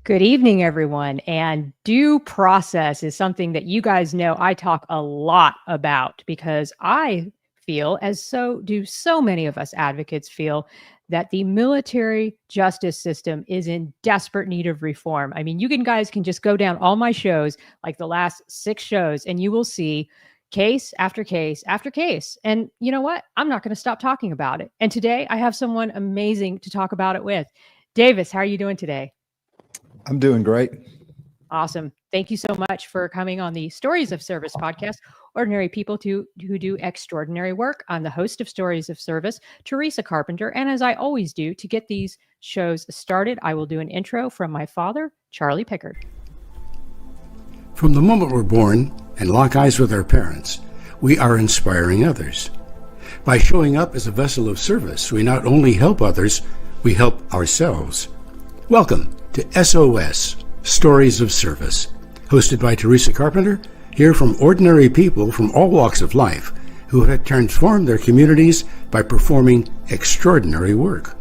Good evening, everyone. And due process is something that you guys know I talk a lot about because I feel, as so do so many of us advocates feel, that the military justice system is in desperate need of reform. I mean, guys can just go down all my shows, like the last 6 shows, and you will see case after case after case. And you know what? I'm not going to stop talking about it. And today I have someone amazing to talk about it with. Davis, how are you doing today? I'm doing great. Awesome. Thank you so much for coming on the Stories of Service podcast. Ordinary people who do extraordinary work. I'm the host of Stories of Service, Theresa Carpenter. And as I always do, to get these shows started, I will do an intro from my father, Charlie Pickard. From the moment we're born and lock eyes with our parents, we are inspiring others. By showing up as a vessel of service, we not only help others, we help ourselves. Welcome to S.O.S, Stories of Service, hosted by Theresa Carpenter, hear from ordinary people from all walks of life who have transformed their communities by performing extraordinary work.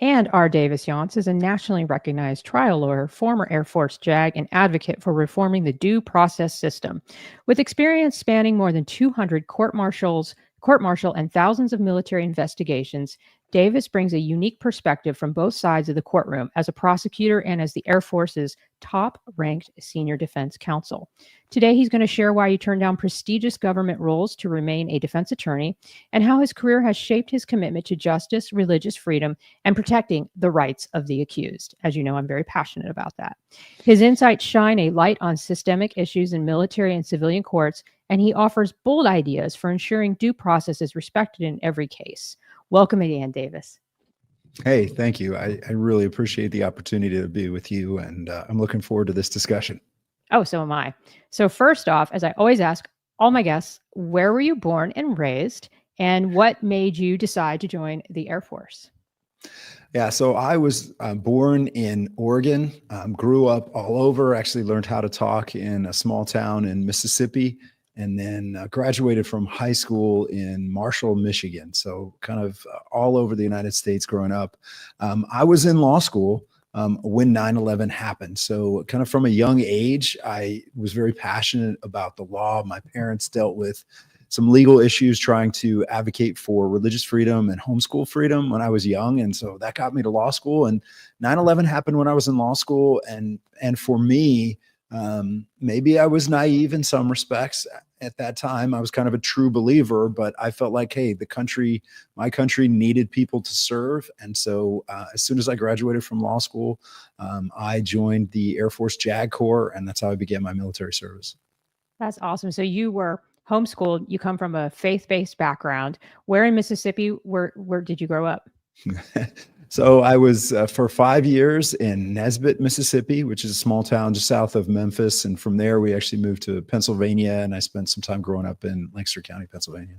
And R. Davis Younts is a nationally recognized trial lawyer, former Air Force JAG, and advocate for reforming the due process system. With experience spanning more than 200 court-martial and thousands of military investigations, Davis brings a unique perspective from both sides of the courtroom as a prosecutor and as the Air Force's top-ranked Senior Defense Counsel. Today, he's going to share why he turned down prestigious government roles to remain a defense attorney and how his career has shaped his commitment to justice, religious freedom, and protecting the rights of the accused. As you know, I'm very passionate about that. His insights shine a light on systemic issues in military and civilian courts, and he offers bold ideas for ensuring due process is respected in every case. Welcome again, Davis. Hey, thank you. I really appreciate the opportunity to be with you, and I'm looking forward to this discussion. Oh, so am I. So first off, as I always ask all my guests, where were you born and raised, and what made you decide to join the Air Force? Yeah, so I was born in Oregon, grew up all over, actually learned how to talk in a small town in Mississippi, and then graduated from high school in Marshall, Michigan. So kind of all over the United States growing up. I was in law school when 9/11 happened. So kind of from a young age, I was very passionate about the law. My parents dealt with some legal issues trying to advocate for religious freedom and homeschool freedom when I was young. And so that got me to law school. And 9/11 happened when I was in law school. And for me, maybe I was naive in some respects at that time. I was kind of a true believer, but I felt like, hey, my country needed people to serve. And so as soon as I graduated from law school, I joined the Air Force JAG Corps, and that's how I began my military service. That's awesome. So you were homeschooled. You come from a faith-based background. Where in Mississippi, where did you grow up? So I was for 5 years in Nesbitt, Mississippi, which is a small town just south of Memphis. And from there, we actually moved to Pennsylvania, and I spent some time growing up in Lancaster County, Pennsylvania.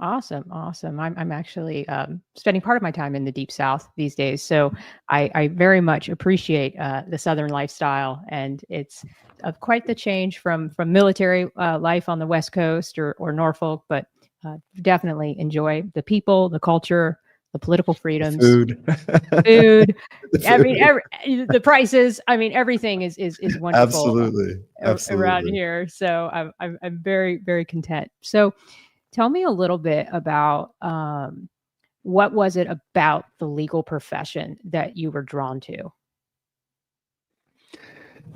Awesome. I'm actually spending part of my time in the Deep South these days. So I very much appreciate the Southern lifestyle, and it's quite the change from military life on the West Coast or Norfolk, but definitely enjoy the people, the culture, the political freedoms, food, I mean, the prices. I mean, everything is wonderful. Absolutely. Around here. So I'm very, very content. So tell me a little bit about what was it about the legal profession that you were drawn to?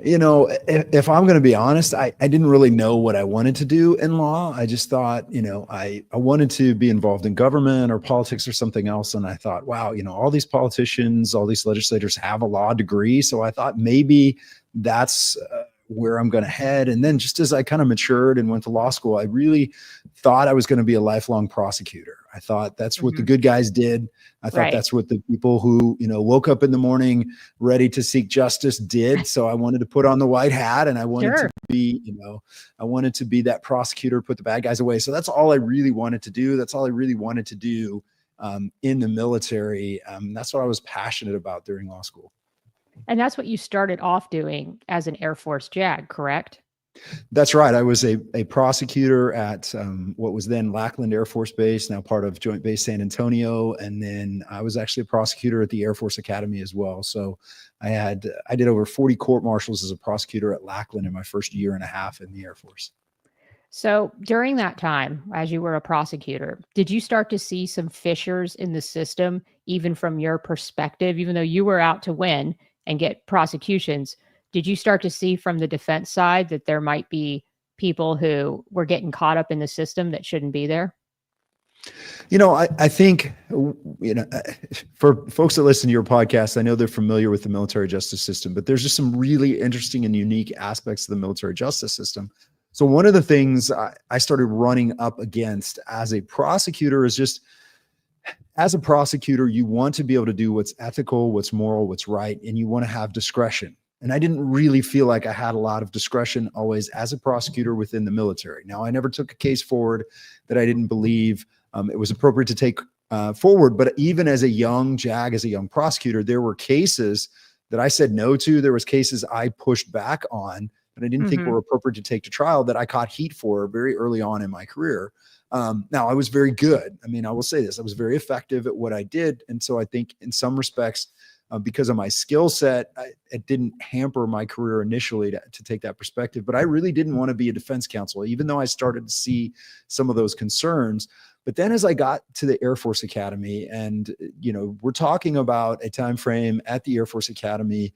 You know, if I'm going to be honest, I didn't really know what I wanted to do in law. I just thought, I wanted to be involved in government or politics or something else. And I thought, wow, all these politicians, all these legislators have a law degree. So I thought maybe that's where I'm going to head. And then just as I kind of matured and went to law school, I really thought I was going to be a lifelong prosecutor. I thought that's what the good guys did. I thought that's what the people who, woke up in the morning ready to seek justice did. So I wanted to put on the white hat, and I wanted to be, I wanted to be that prosecutor, put the bad guys away. So that's all I really wanted to do. That's all I really wanted to do in the military. That's what I was passionate about during law school. And that's what you started off doing as an Air Force JAG, correct? That's right. I was a prosecutor at what was then Lackland Air Force Base, now part of Joint Base San Antonio. And then I was actually a prosecutor at the Air Force Academy as well. So I did over 40 court martials as a prosecutor at Lackland in my first year and a half in the Air Force. So during that time, as you were a prosecutor, did you start to see some fissures in the system, even from your perspective, even though you were out to win and get prosecutions? Did you start to see from the defense side that there might be people who were getting caught up in the system that shouldn't be there? I think, for folks that listen to your podcast, I know they're familiar with the military justice system, but there's just some really interesting and unique aspects of the military justice system. So one of the things I started running up against as a prosecutor is just, as a prosecutor, you want to be able to do what's ethical, what's moral, what's right, and you want to have discretion. And I didn't really feel like I had a lot of discretion always as a prosecutor within the military. Now, I never took a case forward that I didn't believe it was appropriate to take forward. But even as a young JAG, as a young prosecutor, there were cases that I said no to. There was cases I pushed back on that I didn't think were appropriate to take to trial that I caught heat for very early on in my career. Now, I was very good. I mean, I will say this, I was very effective at what I did. And so I think in some respects, because of my skill set, it didn't hamper my career initially to take that perspective. But I really didn't want to be a defense counsel, even though I started to see some of those concerns. But then as I got to the Air Force Academy, and we're talking about a time frame at the Air Force Academy,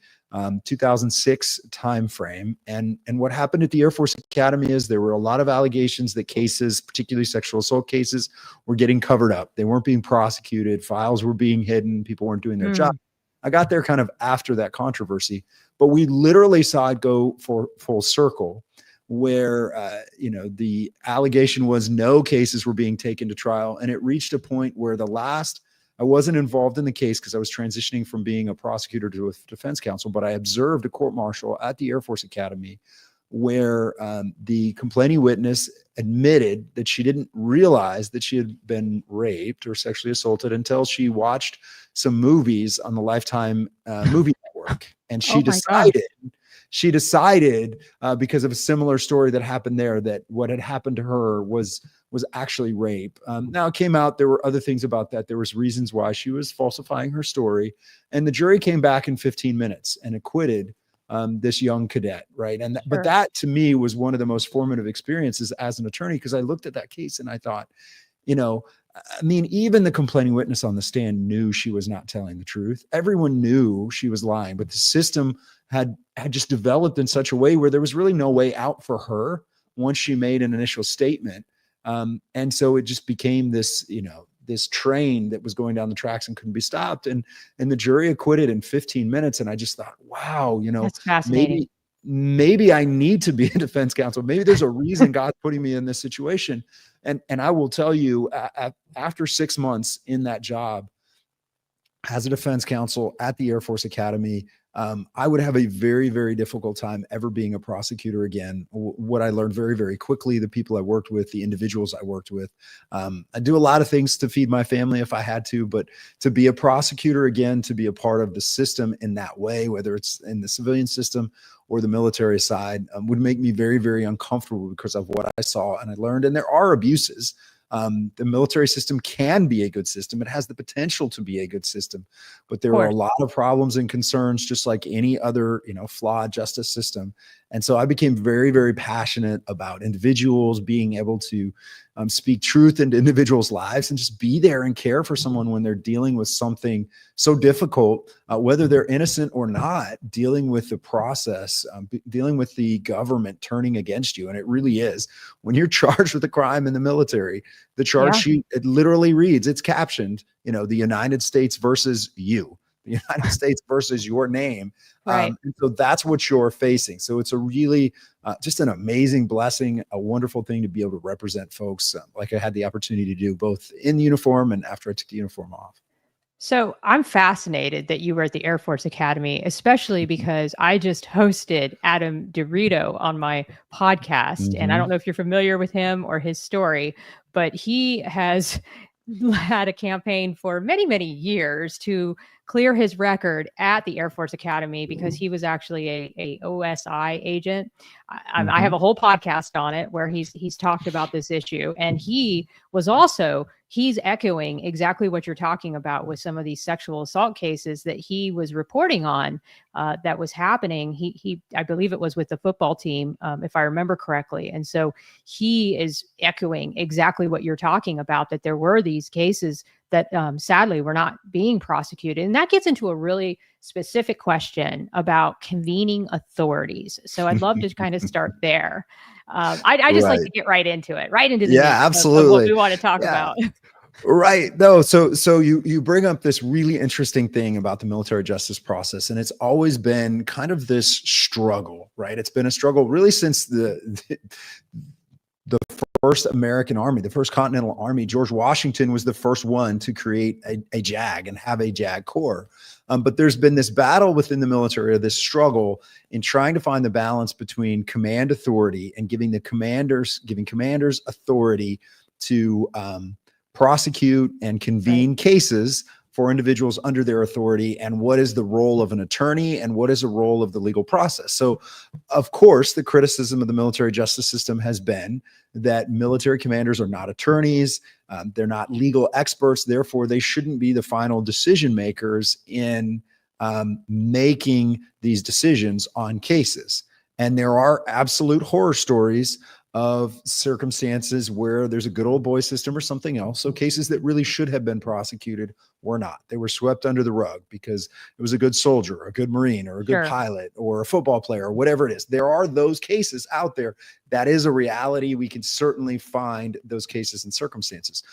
2006 time frame, and what happened at the Air Force Academy is there were a lot of allegations that cases, particularly sexual assault cases, were getting covered up. They weren't being prosecuted. Files were being hidden. People weren't doing their job. I got there kind of after that controversy, but we literally saw it go for full circle, where the allegation was no cases were being taken to trial, and it reached a point where I wasn't involved in the case because I was transitioning from being a prosecutor to a defense counsel, but I observed a court martial at the Air Force Academy where the complaining witness admitted that she didn't realize that she had been raped or sexually assaulted until she watched some movies on the Lifetime movie network. And she decided because of a similar story that happened there, that what had happened to her was actually rape. Now it came out, there were other things about that. There was reasons why she was falsifying her story, and the jury came back in 15 minutes and acquitted this young cadet. Right. And but that to me was one of the most formative experiences as an attorney, because I looked at that case and I thought, I mean, even the complaining witness on the stand knew she was not telling the truth. Everyone knew she was lying, but the system had just developed in such a way where there was really no way out for her once she made an initial statement. And so it just became this, this train that was going down the tracks and couldn't be stopped. And the jury acquitted in 15 minutes. And I just thought, wow, that's fascinating. Maybe I need to be a defense counsel. Maybe there's a reason God's putting me in this situation. And I will tell you, after 6 months in that job as a defense counsel at the Air Force Academy, I would have a very, very difficult time ever being a prosecutor again. What I learned very, very quickly, the people I worked with, the individuals I worked with, I do a lot of things to feed my family if I had to, but to be a prosecutor again, to be a part of the system in that way, whether it's in the civilian system or the military side, would make me very, very uncomfortable because of what I saw and I learned. And there are abuses. The military system can be a good system. It has the potential to be a good system, but there are a lot of problems and concerns, just like any other, flawed justice system. And so I became very, very passionate about individuals being able to speak truth into individuals' lives and just be there and care for someone when they're dealing with something so difficult, whether they're innocent or not, dealing with the process, dealing with the government turning against you. And it really is. When you're charged with a crime in the military, the charge sheet, it literally reads, it's captioned, the United States versus you. The United States versus your name. Right. And so that's what you're facing. So it's a really just an amazing blessing, a wonderful thing to be able to represent folks like I had the opportunity to do both in uniform and after I took the uniform off. So I'm fascinated that you were at the Air Force Academy, especially because I just hosted Adam DeRito on my podcast. And I don't know if you're familiar with him or his story, but he has had a campaign for many, many years to clear his record at the Air Force Academy because he was actually a OSI agent. I have a whole podcast on it where he's talked about this issue, and he's echoing exactly what you're talking about with some of these sexual assault cases that he was reporting on that was happening. I believe it was with the football team, if I remember correctly. And so he is echoing exactly what you're talking about, that there were these cases that sadly were not being prosecuted. And that gets into a really specific question about convening authorities. So I'd love to kind of start there. I just like to get right into it, right into the meat absolutely. of what we want to talk about. Right. No. So you bring up this really interesting thing about the military justice process, and it's always been kind of this struggle, right? It's been a struggle really since the first American Army, the first Continental Army. George Washington was the first one to create a JAG and have a JAG Corps. But there's been this battle within the military, or this struggle in trying to find the balance between command authority and giving commanders authority to prosecute and convene cases for individuals under their authority, and what is the role of an attorney and what is the role of the legal process. So, of course, the criticism of the military justice system has been that military commanders are not attorneys, they're not legal experts, therefore they shouldn't be the final decision makers in making these decisions on cases. And there are absolute horror stories of circumstances where there's a good old boy system or something else. So cases that really should have been prosecuted were not. They were swept under the rug because it was a good soldier, or a good Marine, or a good pilot, or a football player, or whatever it is. There are those cases out there. That is a reality. We can certainly find those cases and circumstances.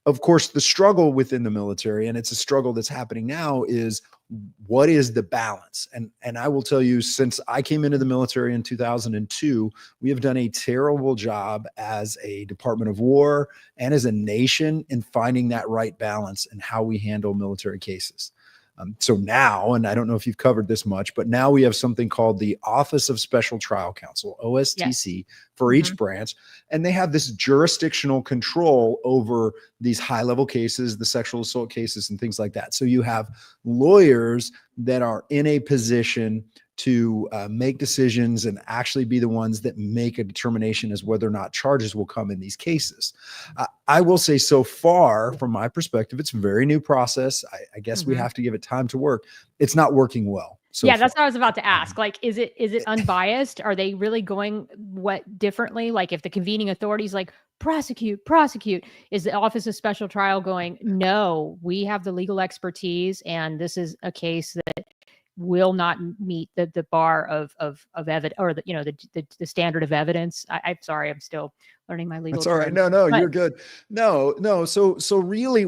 Of course, the struggle within the military, and it's a struggle that's happening now, is what is the balance? And I will tell you, since I came into the military in 2002, we have done a terrible job as a Department of War and as a nation in finding that right balance in how we handle military cases. So now, and I don't know if you've covered this much, but now we have something called the Office of Special Trial Counsel, OSTC, for each branch. And they have this jurisdictional control over these high-level cases, the sexual assault cases, and things like that. So you have lawyers that are in a position to make decisions and actually be the ones that make a determination as whether or not charges will come in these cases. I will say, so far, from my perspective, it's a very new process. I guess we have to give it time to work. It's not working well. So yeah, that's what I was about to ask. Like, is it unbiased? Are they really going differently? Like, if the convening authority is like, prosecute, is the Office of Special Trial going, no, we have the legal expertise, and this is a case that will not meet the bar of evidence, or the standard of evidence. I'm sorry, I'm still learning my legal. That's all right. No, you're good. No. So really,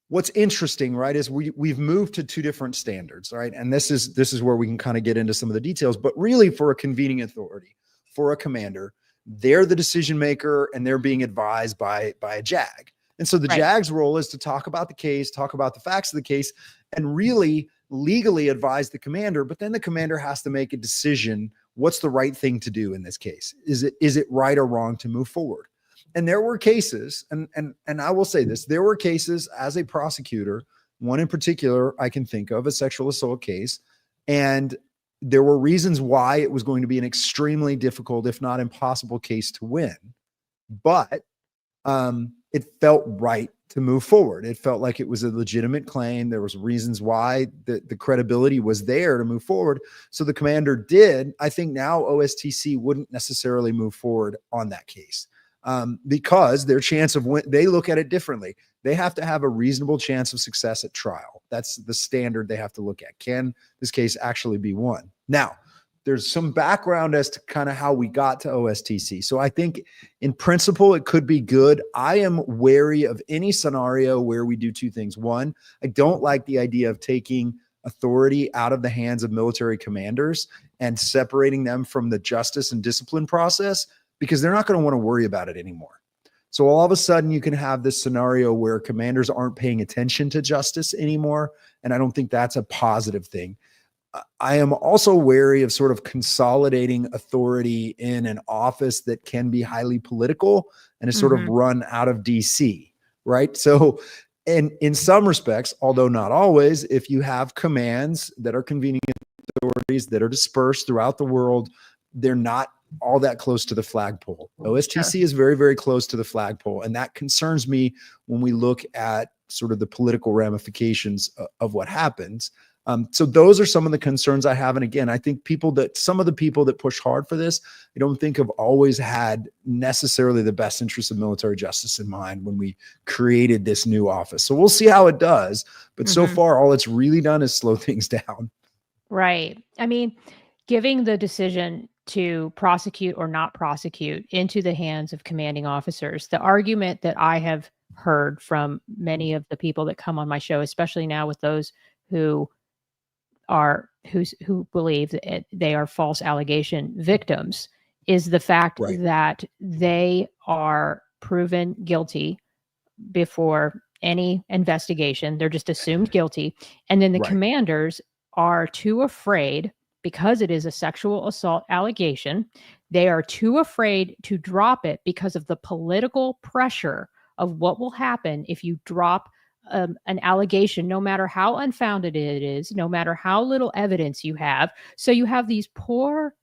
what's interesting, right, is we've moved to two different standards, right? And this is where we can kind of get into some of the details. But really, for a convening authority, for a commander, they're the decision maker, and they're being advised by a JAG. And so the JAG's role is to talk about the case, talk about the facts of the case, and really legally advise the commander. But then the commander has to make a decision. What's the right thing to do in this case? Is it right or wrong to move forward? And there were cases, and I will say this, there were cases as a prosecutor, one in particular I can think of, a sexual assault case, and there were reasons why it was going to be an extremely difficult, if not impossible, case to win. But it felt right to move forward. It felt like it was a legitimate claim. There was reasons why the credibility was there to move forward. So the commander did. I think now OSTC wouldn't necessarily move forward on that case because their chance of win, they look at it differently. They have to have a reasonable chance of success at trial. That's the standard they have to look at. Can this case actually be won? Now, there's some background as to kind of how we got to OSTC. So I think in principle, it could be good. I am wary of any scenario where we do two things. One, I don't like the idea of taking authority out of the hands of military commanders and separating them from the justice and discipline process, because they're not going to want to worry about it anymore. So all of a sudden you can have this scenario where commanders aren't paying attention to justice anymore. And I don't think that's a positive thing. I am also wary of sort of consolidating authority in an office that can be highly political and is sort of run out of DC, right? So And in some respects, although not always, if you have commands that are convening authorities that are dispersed throughout the world, they're not all that close to the flagpole. OSTC is very, very close to the flagpole. And that concerns me when we look at sort of the political ramifications of what happens. So those are some of the concerns I have. And again, I think some of the people that push hard for this, I don't think have always had necessarily the best interest of military justice in mind when we created this new office. So we'll see how it does. But so far, all it's really done is slow things down. Right. I mean, giving the decision to prosecute or not prosecute into the hands of commanding officers, the argument that I have heard from many of the people that come on my show, especially now with those who believe that they are false allegation victims, is the fact that they are proven guilty before any investigation. They're just assumed guilty. And then the commanders are too afraid, because it is a sexual assault allegation, they are too afraid to drop it because of the political pressure of what will happen if you drop an allegation, no matter how unfounded it is, no matter how little evidence you have. So you have these poor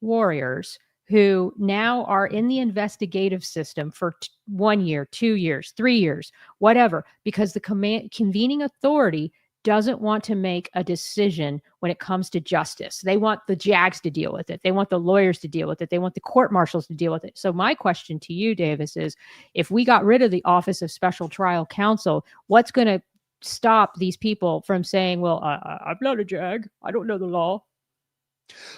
warriors who now are in the investigative system for 1 year, 2 years, 3 years, whatever, because the convening authority doesn't want to make a decision when it comes to justice. They want the JAGs to deal with it. They want the lawyers to deal with it. They want the court marshals to deal with it. So my question to you, Davis, is if we got rid of the Office of Special Trial Counsel, what's going to stop these people from saying, well, I'm not a JAG. I don't know the law.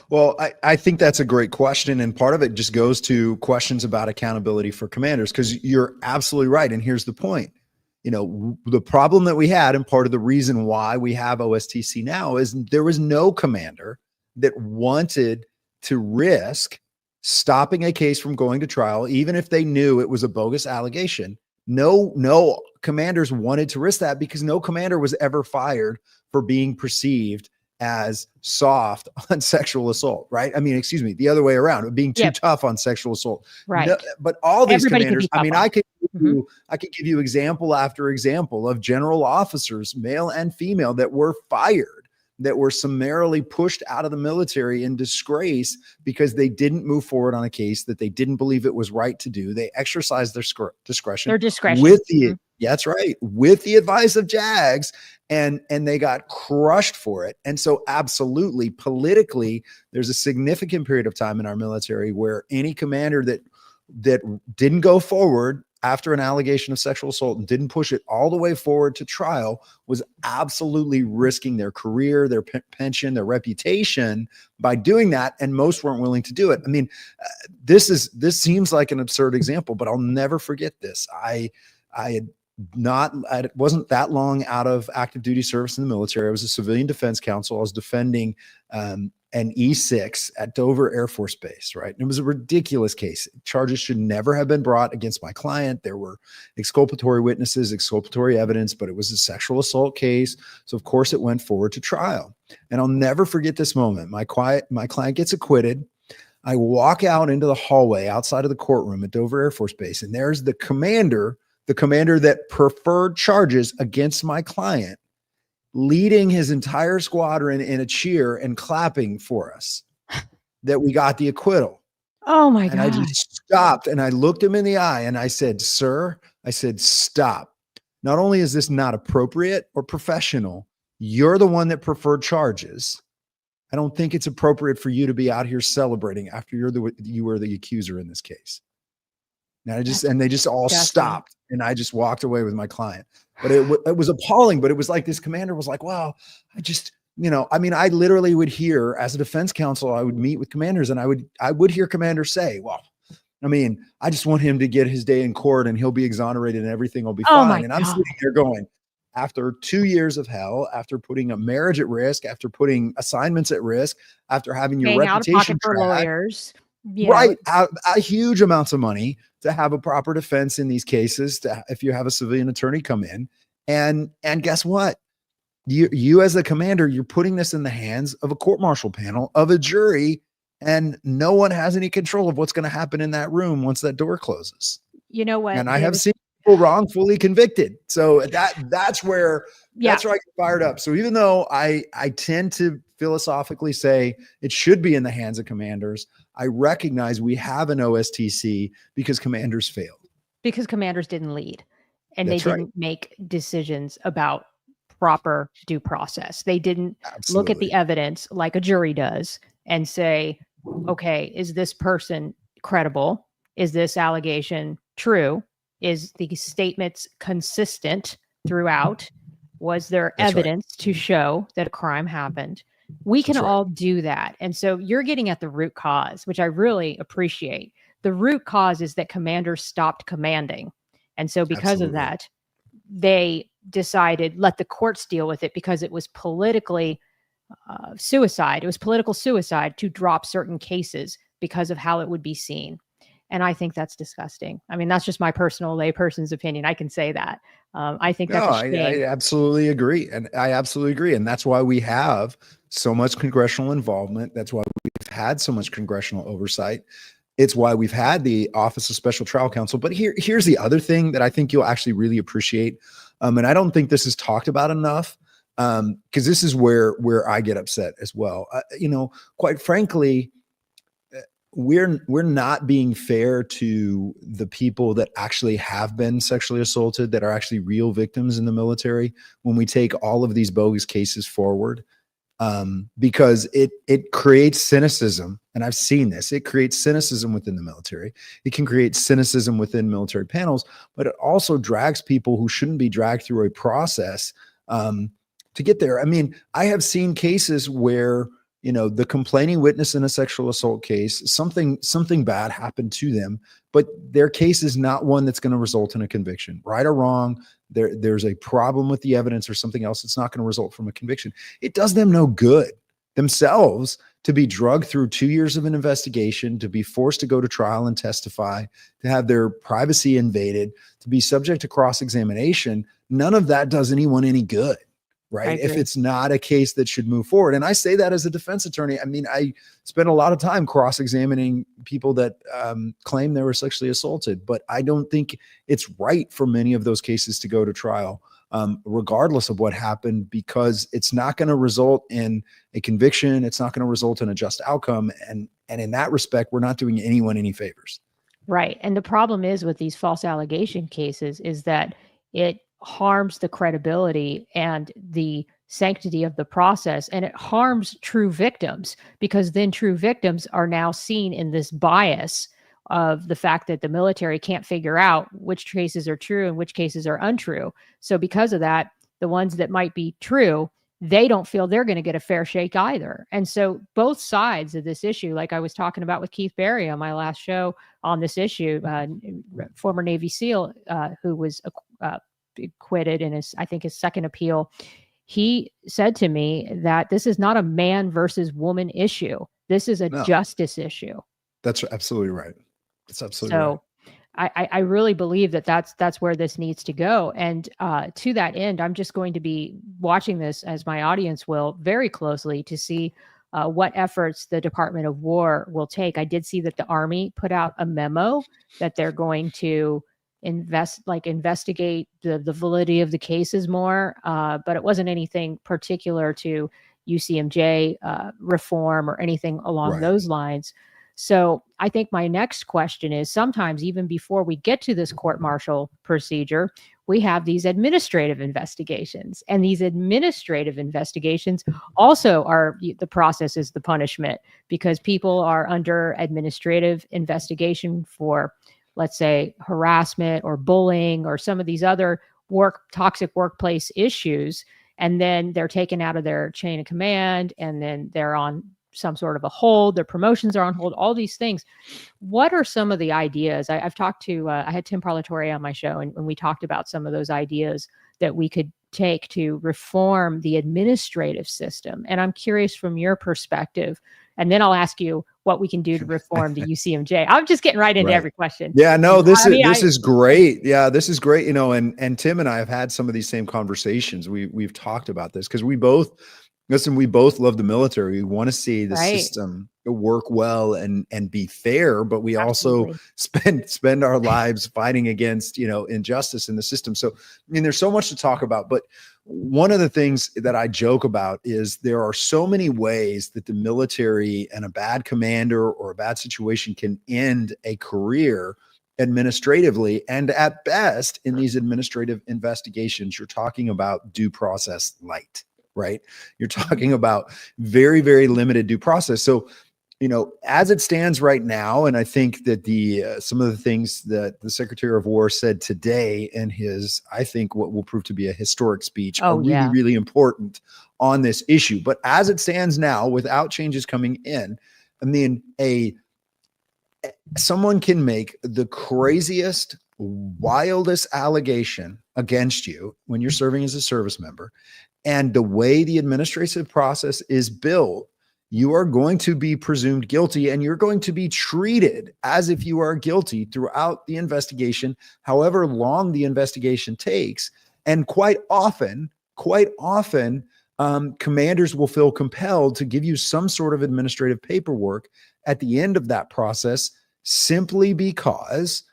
Well, I think that's a great question. And part of it just goes to questions about accountability for commanders, because you're absolutely right. And here's the point. The problem that we had, and part of the reason why we have OSTC now, is there was no commander that wanted to risk stopping a case from going to trial, even if they knew it was a bogus allegation. No commanders wanted to risk that, because no commander was ever fired for being perceived as soft on sexual assault, right? I mean, excuse me, the other way around, being too tough on sexual assault. Right. No, but all these commanders, I mean, I could give you example after example of general officers, male and female, that were fired, that were summarily pushed out of the military in disgrace because they didn't move forward on a case that they didn't believe it was right to do. They exercised their discretion. Their discretion. With the, that's right, with the advice of JAGs, and they got crushed for it. And so absolutely, politically, there's a significant period of time in our military where any commander that didn't go forward after an allegation of sexual assault and didn't push it all the way forward to trial was absolutely risking their career, their pension, their reputation by doing that. And most weren't willing to do it. I mean, this seems like an absurd example, but I'll never forget this. I wasn't that long out of active duty service in the military. I was a civilian defense counsel. I was defending an E6 at Dover Air Force Base, right? And it was a ridiculous case. Charges should never have been brought against my client. There were exculpatory witnesses, exculpatory evidence, but it was a sexual assault case. So of course it went forward to trial. And I'll never forget this moment. My client gets acquitted. I walk out into the hallway outside of the courtroom at Dover Air Force Base, and there's the commander that preferred charges against my client, leading his entire squadron in a cheer and clapping for us that we got the acquittal. Oh my God. And I just stopped and I looked him in the eye and I said, sir, I said, stop. Not only is this not appropriate or professional, you're the one that preferred charges. I don't think it's appropriate for you to be out here celebrating after you were the accuser in this case. And they just all stopped, and I just walked away with my client. But it was appalling. But it was like this commander was like, "Wow, I literally would hear, as a defense counsel, I would meet with commanders, and I would hear commanders say, well, I mean, I just want him to get his day in court, and he'll be exonerated, and everything will be fine." And I'm sitting there going, after 2 years of hell, after putting a marriage at risk, after putting assignments at risk, after having your reputation for lawyers. Right. A huge amounts of money to have a proper defense in these cases, if you have a civilian attorney come in. And guess what? You as a commander, you're putting this in the hands of a court-martial panel, of a jury, and no one has any control of what's going to happen in that room once that door closes. You know what? And I have seen people wrongfully convicted. So that's where I get fired up. So even though I tend to philosophically say it should be in the hands of commanders, I recognize we have an OSTC because commanders failed. Because commanders didn't lead, and they didn't make decisions about proper due process. They didn't look at the evidence like a jury does and say, okay, is this person credible? Is this allegation true? Is the statements consistent throughout? Was there evidence to show that a crime happened? We can all do that. And so you're getting at the root cause, which I really appreciate. The root cause is that commanders stopped commanding. And so because of that, they decided, let the courts deal with it, because it was politically suicide. It was political suicide to drop certain cases because of how it would be seen. And I think that's disgusting. I mean, that's just my personal layperson's opinion. I can say that. I think that's a shame. I absolutely agree. And I absolutely agree. And that's why we have so much congressional involvement. That's why we've had so much congressional oversight. It's why we've had the Office of Special Trial Counsel. But here's the other thing that I think you'll actually really appreciate. And I don't think this is talked about enough, because this is where I get upset as well. Quite frankly, we're not being fair to the people that actually have been sexually assaulted, that are actually real victims in the military, when we take all of these bogus cases forward, because it creates cynicism. And I've seen this. It creates cynicism within the military. It can create cynicism within military panels, but it also drags people who shouldn't be dragged through a process to get there. I mean, I have seen cases where, the complaining witness in a sexual assault case, something bad happened to them, but their case is not one that's going to result in a conviction, right or wrong. There's a problem with the evidence or something else. It's not going to result from a conviction. It does them no good themselves to be drugged through 2 years of an investigation, to be forced to go to trial and testify, to have their privacy invaded, to be subject to cross-examination. None of that does anyone any good. Right. If it's not a case that should move forward. And I say that as a defense attorney. I mean, I spent a lot of time cross-examining people that claim they were sexually assaulted, but I don't think it's right for many of those cases to go to trial, regardless of what happened, because it's not going to result in a conviction. It's not going to result in a just outcome. And in that respect, we're not doing anyone any favors. Right. And the problem is with these false allegation cases is that it harms the credibility and the sanctity of the process, and it harms true victims, because then true victims are now seen in this bias of the fact that the military can't figure out which cases are true and which cases are untrue. So because of that, the ones that might be true, they don't feel they're going to get a fair shake either. And so both sides of this issue, like I was talking about with Keith Berry on my last show on this issue, former Navy SEAL who was acquitted in his second appeal, he said to me that this is not a man versus woman issue. This is a justice issue. That's absolutely right. That's absolutely right. I really believe that that's where this needs to go. And to that end, I'm just going to be watching this, as my audience will, very closely to see what efforts the Department of War will take. I did see that the Army put out a memo that they're going to investigate the validity of the cases more, but it wasn't anything particular to UCMJ reform or anything along those lines. So I think my next question is, sometimes even before we get to this court-martial procedure, we have these administrative investigations, and these administrative investigations also are, the process is the punishment, because people are under administrative investigation for, let's say, harassment or bullying or some of these other toxic workplace issues. And then they're taken out of their chain of command, and then they're on some sort of a hold. Their promotions are on hold, all these things. What are some of the ideas? I've talked to, I had Tim Parlatore on my show, and we talked about some of those ideas that we could take to reform the administrative system. And I'm curious from your perspective, and then I'll ask you what we can do to reform the UCMJ. I'm just getting right into every question. Yeah, no, this is great. Yeah, this is great. And Tim and I have had some of these same conversations. We've talked about this because we both love the military. We want to see the system work well and be fair, but we also spend our lives fighting against, injustice in the system. So, there's so much to talk about, but one of the things that I joke about is there are so many ways that the military and a bad commander or a bad situation can end a career administratively. And at best, in these administrative investigations, you're talking about due process light, right? You're talking about very, very limited due process. So, as it stands right now, and I think that some of the things that the Secretary of War said today in his, I think what will prove to be a historic speech, are really, really important on this issue. But as it stands now, without changes coming in, someone can make the craziest, wildest allegation against you when you're serving as a service member. And the way the administrative process is built, you are going to be presumed guilty, and you're going to be treated as if you are guilty throughout the investigation, however long the investigation takes. And quite often, commanders will feel compelled to give you some sort of administrative paperwork at the end of that process, simply because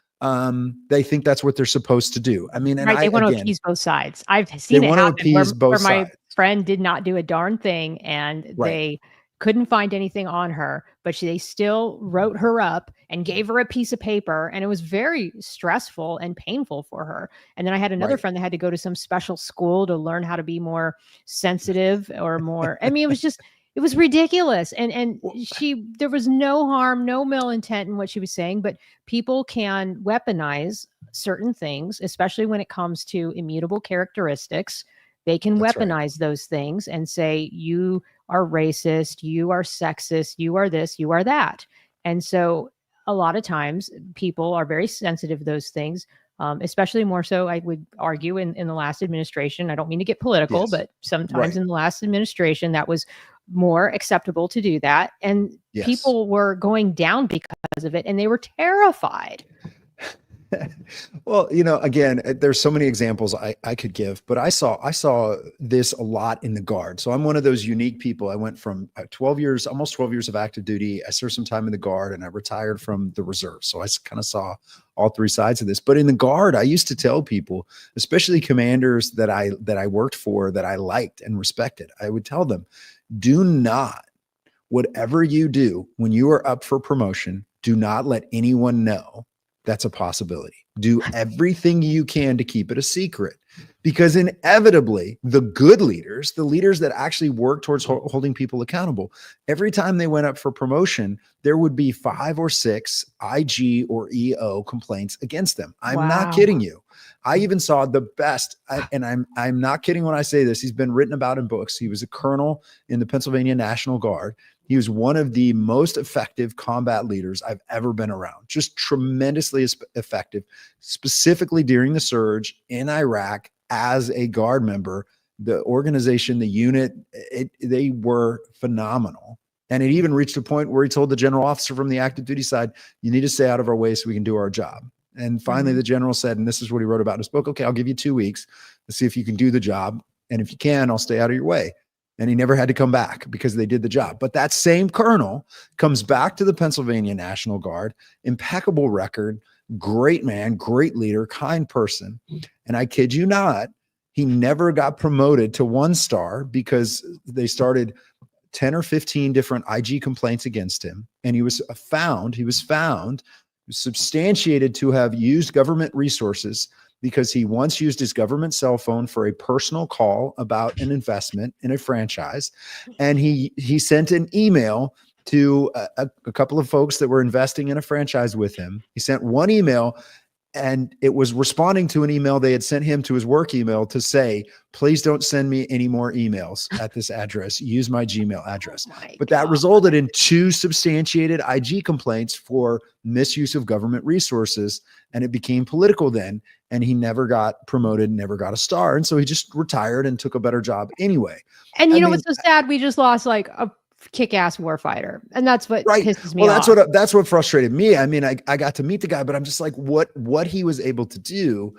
they think that's what they're supposed to do. And they want to appease both sides. I've seen it happen where my friend did not do a darn thing, and they couldn't find anything on her, but they still wrote her up and gave her a piece of paper, and it was very stressful and painful for her. And then I had another friend that had to go to some special school to learn how to be more sensitive or more. It was ridiculous. And there was no harm, no ill intent in what she was saying, but people can weaponize certain things, especially when it comes to immutable characteristics. They can weaponize those things and say, you are racist, you are sexist, you are this, you are that. And so a lot of times people are very sensitive to those things, especially more so, I would argue, in the last administration. I don't mean to get political, but sometimes in the last administration, that was more acceptable to do that. And people were going down because of it, and they were terrified. Well, again, there's so many examples I could give, but I saw this a lot in the Guard. So I'm one of those unique people. I went from almost 12 years of active duty. I served some time in the Guard, and I retired from the reserve. So I kind of saw all three sides of this. But in the Guard, I used to tell people, especially commanders that I worked for, that I liked and respected, I would tell them, do not, whatever you do when you are up for promotion, do not let anyone know that's a possibility. Do everything you can to keep it a secret, because inevitably the good leaders, the leaders that actually work towards holding people accountable, every time they went up for promotion, there would be 5 or 6 IG or EO complaints against them. I'm not kidding you. I even saw the best, and I'm not kidding when I say this. He's been written about in books. He was a colonel in the Pennsylvania National Guard. He was one of the most effective combat leaders I've ever been around, just tremendously effective, specifically during the surge in Iraq as a Guard member. The organization, the unit, they were phenomenal. And it even reached a point where he told the general officer from the active duty side, you need to stay out of our way so we can do our job. And finally, the general said, and this is what he wrote about in his book, okay, I'll give you 2 weeks to see if you can do the job. And if you can, I'll stay out of your way. And he never had to come back because they did the job. But that same colonel comes back to the Pennsylvania National Guard, impeccable record, great man, great leader, kind person. And I kid you not, he never got promoted to 1-star because they started 10 or 15 different IG complaints against him. And he was found substantiated to have used government resources, because he once used his government cell phone for a personal call about an investment in a franchise. And he sent an email to a couple of folks that were investing in a franchise with him. He sent one email, and it was responding to an email they had sent him to his work email to say, please don't send me any more emails at this address. Use my Gmail address. But that resulted in 2 substantiated IG complaints for misuse of government resources. And it became political then. And he never got promoted, never got a star. And so he just retired and took a better job anyway. And you know what's so sad? We just lost like a kick-ass warfighter. And that's what Right. pisses me Well, off. that's what frustrated me. I mean, I got to meet the guy, but I'm just like, what he was able to do,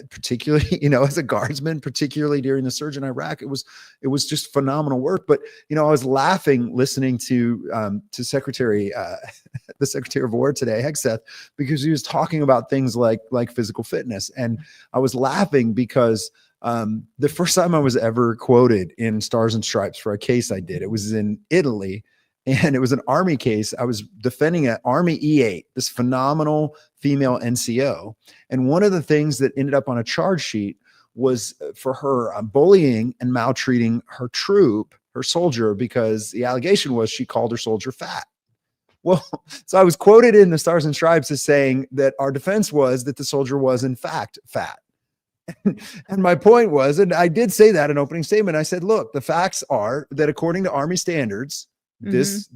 particularly, as a guardsman, particularly during the surge in Iraq, it was just phenomenal work. But, I was laughing listening to Secretary, the Secretary of War today, Hegseth, because he was talking about things like physical fitness. And I was laughing because the first time I was ever quoted in Stars and Stripes for a case I did, it was in Italy, and it was an Army case. I was defending an Army E8, this phenomenal female NCO. And one of the things that ended up on a charge sheet was for her bullying and maltreating her troop, her soldier, because the allegation was she called her soldier fat. Well, so I was quoted in the Stars and Stripes as saying that our defense was that the soldier was in fact fat. And my point was, and I did say that in opening statement, I said, look, the facts are that according to Army standards, this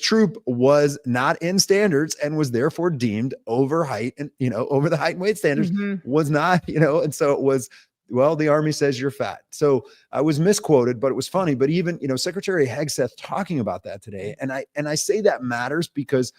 troop was not in standards and was therefore deemed over height and, over the height and weight standards, was not, and so it was, well, the Army says you're fat. So I was misquoted, but it was funny. But even, Secretary Hegseth talking about that today. And I say that matters because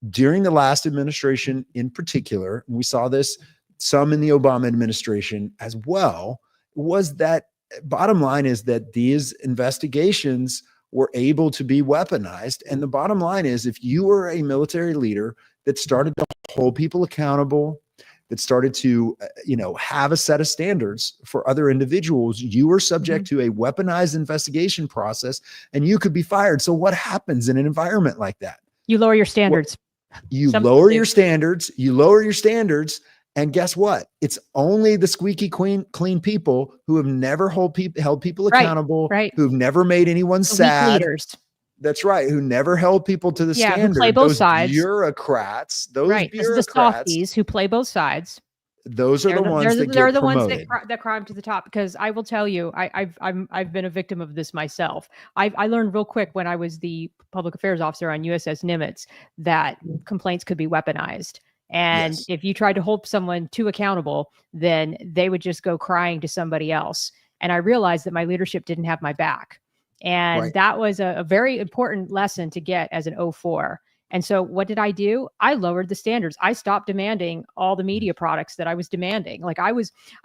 during the last administration in particular, and we saw this some in the Obama administration as well, was that bottom line is that these investigations were able to be weaponized. And the bottom line is, if you were a military leader that started to hold people accountable, that started to, have a set of standards for other individuals, you were subject to a weaponized investigation process and you could be fired. So what happens in an environment like that? You lower your standards. You lower your standards. And guess what? It's only the squeaky clean people who have never held people accountable, who've never made anyone sad. Leaders. That's right. Who never held people to the standard. Who play both sides. Bureaucrats. Those bureaucrats. This is the softies who play both sides. Those are the ones that they're get the promoted. ones that climb to the top. Because I will tell you, I've been a victim of this myself. I learned real quick when I was the public affairs officer on USS Nimitz that complaints could be weaponized. And if you tried to hold someone too accountable, then they would just go crying to somebody else. And I realized that my leadership didn't have my back. And that was a very important lesson to get as an 04. And so what did I do? I lowered the standards. I stopped demanding all the media products that I was demanding. Like I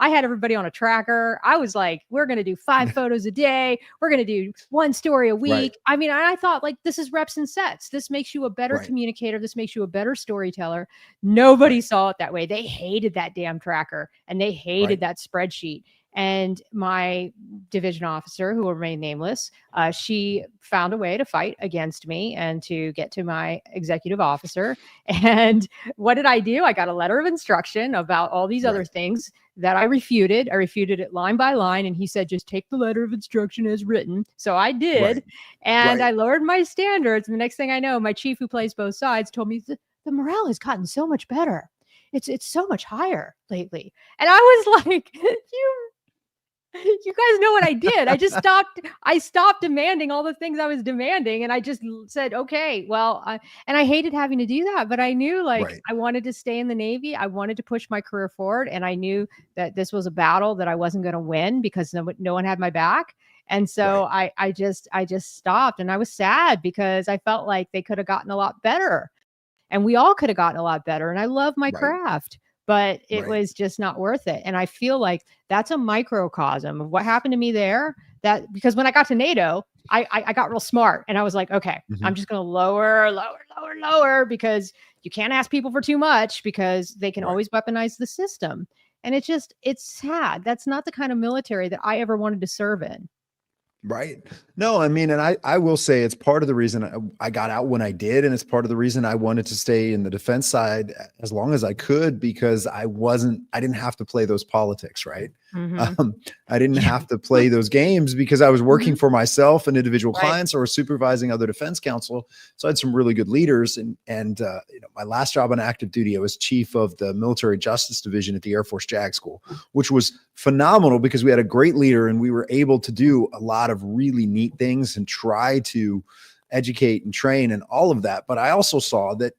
had everybody on a tracker. I was like, we're going to do 5 photos a day. We're going to do 1 story a week. Right. I mean, I thought like, this is reps and sets. This makes you a better communicator. This makes you a better storyteller. Nobody saw it that way. They hated that damn tracker and they hated that spreadsheet. And my division officer, who will remain nameless, she found a way to fight against me and to get to my executive officer. And what did I do? I got a letter of instruction about all these other things that I refuted. I refuted it line by line. And he said, just take the letter of instruction as written. So I did. And I lowered my standards. And the next thing I know, my chief, who plays both sides, told me the morale has gotten so much better. It's so much higher lately. And I was like, you guys know what I did. I stopped demanding all the things I was demanding. And I just said, okay, well, and I hated having to do that, but I knew I wanted to stay in the Navy. I wanted to push my career forward. And I knew that this was a battle that I wasn't going to win because no one had my back. And so I just stopped, and I was sad because I felt like they could have gotten a lot better and we all could have gotten a lot better. And I love my craft. But it was just not worth it. And I feel like that's a microcosm of what happened to me there. That because when I got to NATO, I got real smart and I was like, okay, I'm just going to lower because you can't ask people for too much because they can always weaponize the system. And it's sad. That's not the kind of military that I ever wanted to serve in. Right. No, I mean, and I will say it's part of the reason I got out when I did. And it's part of the reason I wanted to stay in the defense side as long as I could, because I didn't have to play those politics. Right. I didn't have to play those games because I was working for myself and individual clients or supervising other defense counsel. So I had some really good leaders. And my last job on active duty, I was chief of the military justice division at the Air Force JAG school, which was phenomenal because we had a great leader and we were able to do a lot of really neat things and try to educate and train and all of that. But I also saw that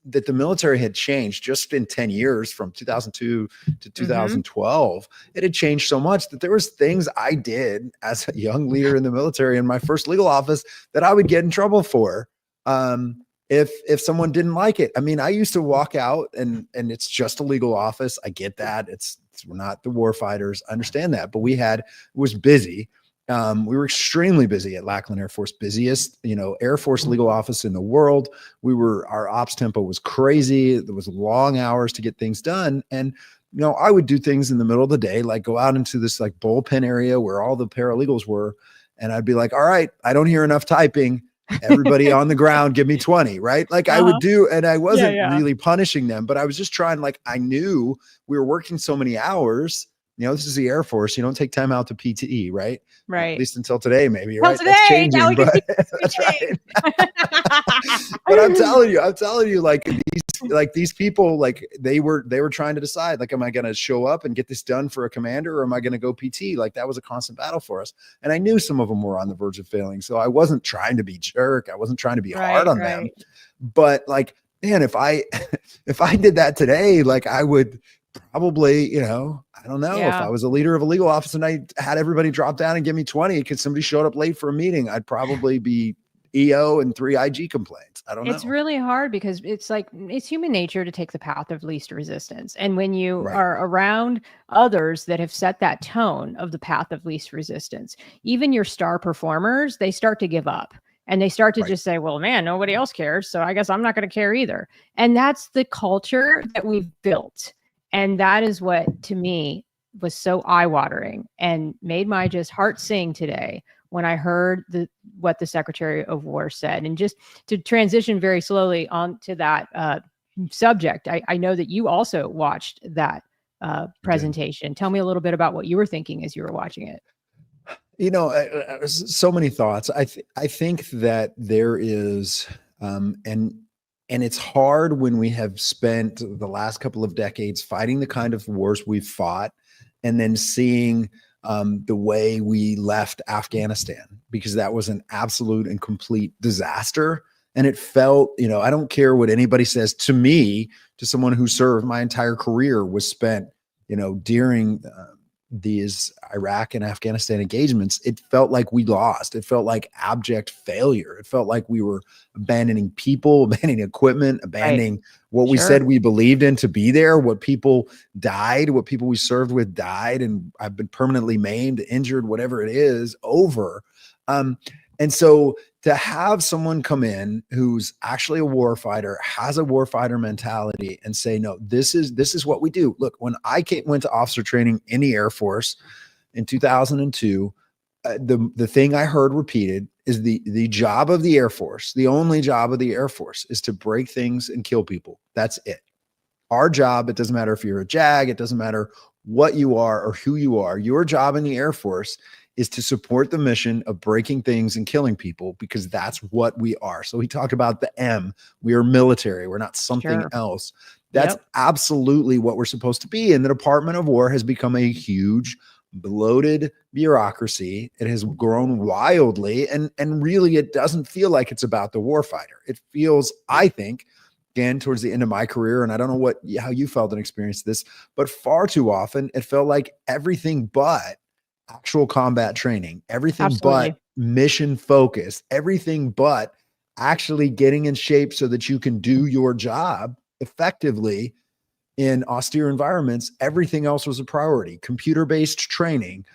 that the military had changed just in 10 years from 2002 to 2012. It had changed so much that there was things I did as a young leader in the military in my first legal office that I would get in trouble for. If someone didn't like it. I mean, I used to walk out and it's just a legal office. I get that. We're not the war fighters. I understand that, but it was busy. We were extremely busy at Lackland Air Force, busiest, Air Force legal office in the world. Our ops tempo was crazy. There was long hours to get things done. And, I would do things in the middle of the day, like go out into this like bullpen area where all the paralegals were. And I'd be like, all right, I don't hear enough typing. Everybody on the ground, give me 20, right? Like I would do, and I wasn't really punishing them, but I was just trying, like, I knew we were working so many hours. This is the Air Force. You don't take time out to PTE, right? Right. At least until today, maybe, right? Today, that's changing, but that's right. But I'm telling you, like these people, like they were trying to decide, like, am I going to show up and get this done for a commander, or am I going to go PT? Like that was a constant battle for us. And I knew some of them were on the verge of failing. So I wasn't trying to be jerk. I wasn't trying to be hard on them, but like, man, if I did that today, like I would probably, I don't know, if I was a leader of a legal office and I had everybody drop down and give me 20 because somebody showed up late for a meeting, I'd probably be EO and 3 IG complaints. I don't know. It's really hard because it's like, it's human nature to take the path of least resistance. And when you are around others that have set that tone of the path of least resistance, even your star performers, they start to give up. And they start to just say, well, man, nobody else cares, so I guess I'm not going to care either. And that's the culture that we've built. And that is what, to me, was so eye-watering and made my just heart sing today when I heard what the Secretary of War said. And just to transition very slowly onto that subject, I know that you also watched that presentation. Tell me a little bit about what you were thinking as you were watching it. So many thoughts. I think that there is, and it's hard when we have spent the last couple of decades fighting the kind of wars we've fought, and then seeing the way we left Afghanistan, because that was an absolute and complete disaster. And it felt, I don't care what anybody says to me, to someone who served, my entire career was spent, during these Iraq and Afghanistan engagements. It felt like we lost. It felt like abject failure. It felt like we were abandoning people, abandoning equipment, abandoning what we said we believed in to be there, what people died, what people we served with died, and I've been permanently maimed, injured, whatever it is, over. And so to have someone come in who's actually a warfighter, has a warfighter mentality, and say, no, this is what we do. Look, when I went to officer training in the Air Force in 2002, the thing I heard repeated is the job of the Air Force, the only job of the Air Force, is to break things and kill people. That's it. Our job, it doesn't matter if you're a JAG, it doesn't matter what you are or who you are. Your job in the Air Force is to support the mission of breaking things and killing people, because that's what we are. So we talk about the M. We are military. We're not something else. That's absolutely what we're supposed to be. And the Department of War has become a huge, bloated bureaucracy. It has grown wildly. And really, it doesn't feel like it's about the warfighter. It feels, I think, again, towards the end of my career, and I don't know how you felt and experienced this, but far too often it felt like everything but actual combat training, everything but mission focus, everything but actually getting in shape so that you can do your job effectively in austere environments. Everything else was a priority. Computer-based training,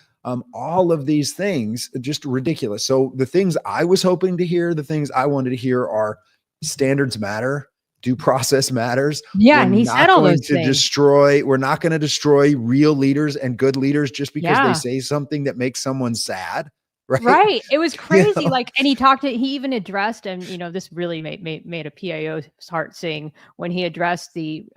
all of these things, just ridiculous. So the things I was hoping to hear, the things I wanted to hear are standards matter. Due process matters. Yeah, and he said all those things. We're not going to destroy real leaders and good leaders just because they say something that makes someone sad. Right. It was crazy. Like, and he even addressed, and this really made a PIO's heart sing when he addressed the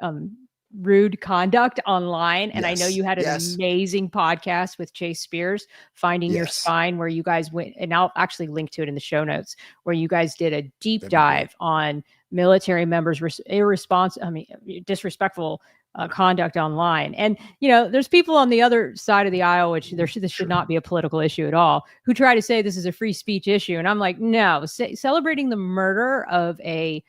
rude conduct online. And I know you had an amazing podcast with Chase Spears, Finding Your Spine, where you guys went, and I'll actually link to it in the show notes, where you guys did a deep dive on military members' disrespectful conduct online. And, there's people on the other side of the aisle, which this should not be a political issue at all, who try to say this is a free speech issue. And I'm like, no, celebrating the murder of a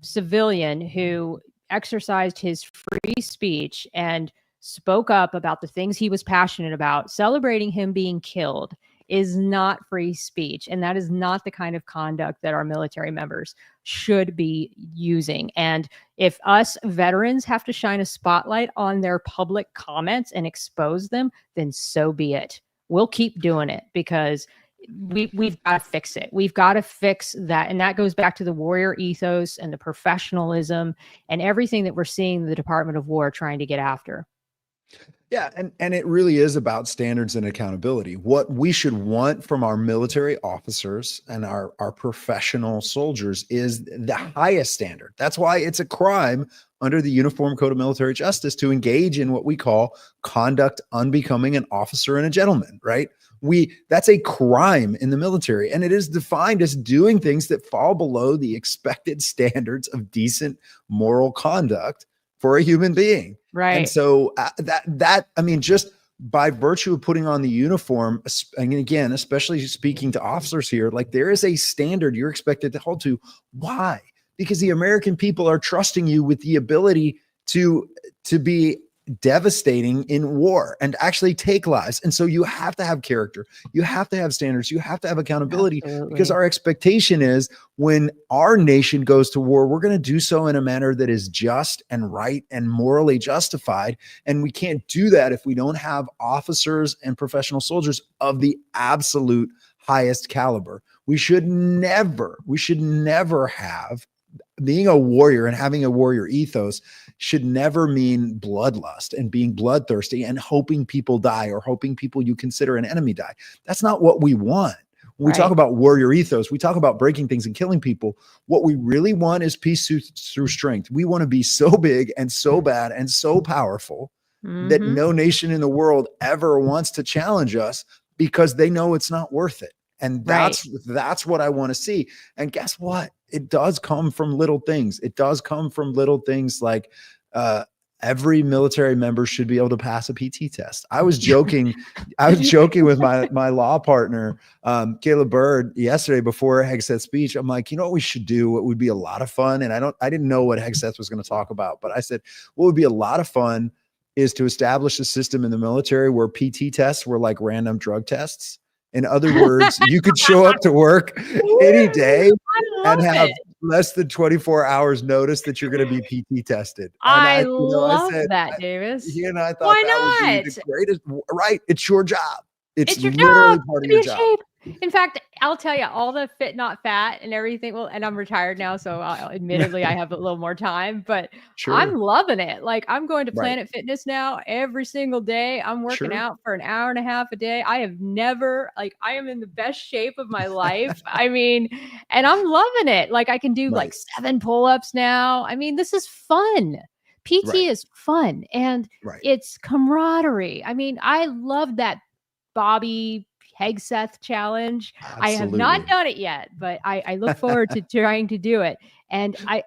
civilian who exercised his free speech and spoke up about the things he was passionate about, celebrating him being killed is not free speech. And that is not the kind of conduct that our military members should be using. And if us veterans have to shine a spotlight on their public comments and expose them, then so be it. We'll keep doing it because we've got to fix it. We've got to fix that. And that goes back to the warrior ethos and the professionalism and everything that we're seeing the Department of War trying to get after. Yeah. And it really is about standards and accountability. What we should want from our military officers and our professional soldiers is the highest standard. That's why it's a crime under the Uniform Code of Military Justice to engage in what we call conduct unbecoming an officer and a gentleman, right? That's a crime in the military, and it is defined as doing things that fall below the expected standards of decent moral conduct for a human being. Right. And so I mean, just by virtue of putting on the uniform, and again, especially speaking to officers here, like there is a standard you're expected to hold to. Why? Because the American people are trusting you with the ability to be devastating in war and actually take lives. And so you have to have character. You have to have standards. You have to have accountability. Absolutely. Because our expectation is when our nation goes to war, we're going to do so in a manner that is just and right and morally justified. And we can't do that if we don't have officers and professional soldiers of the absolute highest caliber. We should never have being a warrior and having a warrior ethos should never mean bloodlust and being bloodthirsty and hoping people die or hoping people you consider an enemy die. That's not what we want. When we talk about warrior ethos, we talk about breaking things and killing people. What we really want is peace through strength. We want to be so big and so bad and so powerful that no nation in the world ever wants to challenge us because they know it's not worth it. And that's what I want to see. And guess what? It does come from little things. It does come from little things like every military member should be able to pass a PT test. I was joking. With my law partner, Caleb Bird, yesterday before Hegseth's speech. I'm like, you know what we should do? What would be a lot of fun? And I didn't know what Hegseth was going to talk about, but I said, what would be a lot of fun is to establish a system in the military where PT tests were like random drug tests. In other words, you could show up to work any day and have less than 24 hours notice that you're going to be PT tested. I love that, Davis. And I thought Why that not? would be the greatest. Right. It's your job. It's your literally job part to of be your in job. shape. In fact, I'll tell you, all the fit, not fat and everything. Well, and I'm retired now, so admittedly I have a little more time, but I'm loving it. Like I'm going to Planet Fitness now every single day. I'm working out for an hour and a half a day. I have never, I am in the best shape of my life. I mean, and I'm loving it. Like I can do like 7 pull-ups now. I mean, this is fun. PT is fun and it's camaraderie. I mean, I love that Bobby Hegseth challenge. Absolutely. I have not done it yet, but I look forward to trying to do it. And I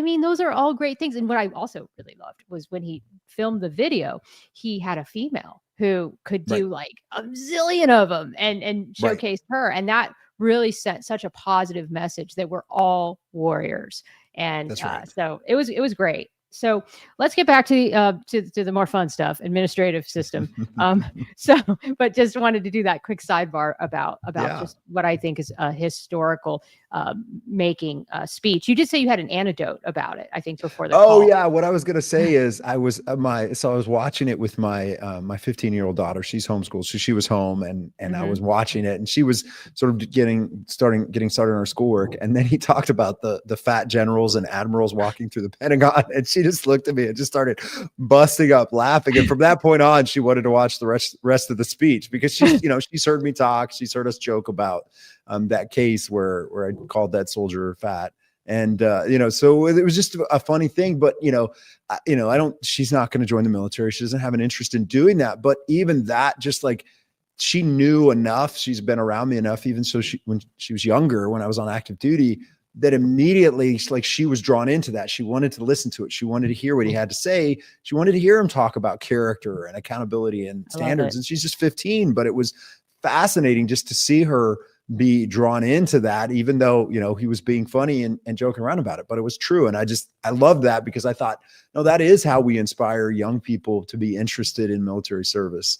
mean, those are all great things. And what I also really loved was when he filmed the video, he had a female who could do like a zillion of them and showcased her. And that really sent such a positive message that we're all warriors. And so it was great. So let's get back to the more fun stuff, administrative system. But just wanted to do that quick sidebar about just what I think is a historical making speech. You did say you had an anecdote about it, I think, before the call. Yeah. What I was going to say is I was watching it with my 15-year-old daughter. She's homeschooled. So she was home and I was watching it and she was sort of getting started on her schoolwork. And then he talked about the fat generals and admirals walking through the Pentagon. And she just looked at me and just started busting up laughing. And from that point on, she wanted to watch the rest of the speech because she's heard me talk. She's heard us joke about that case where I called that soldier fat. And, so it was just a funny thing, but, she's not going to join the military. She doesn't have an interest in doing that. But even that, just like she knew enough, she's been around me enough, even so when she was younger, when I was on active duty, that immediately she was drawn into that. She wanted to listen to it. She wanted to hear what he had to say. She wanted to hear him talk about character and accountability and standards. And she's just 15, but it was fascinating just to see her be drawn into that, even though, he was being funny and joking around about it, but it was true. And I love that, because I thought, no, that is how we inspire young people to be interested in military service.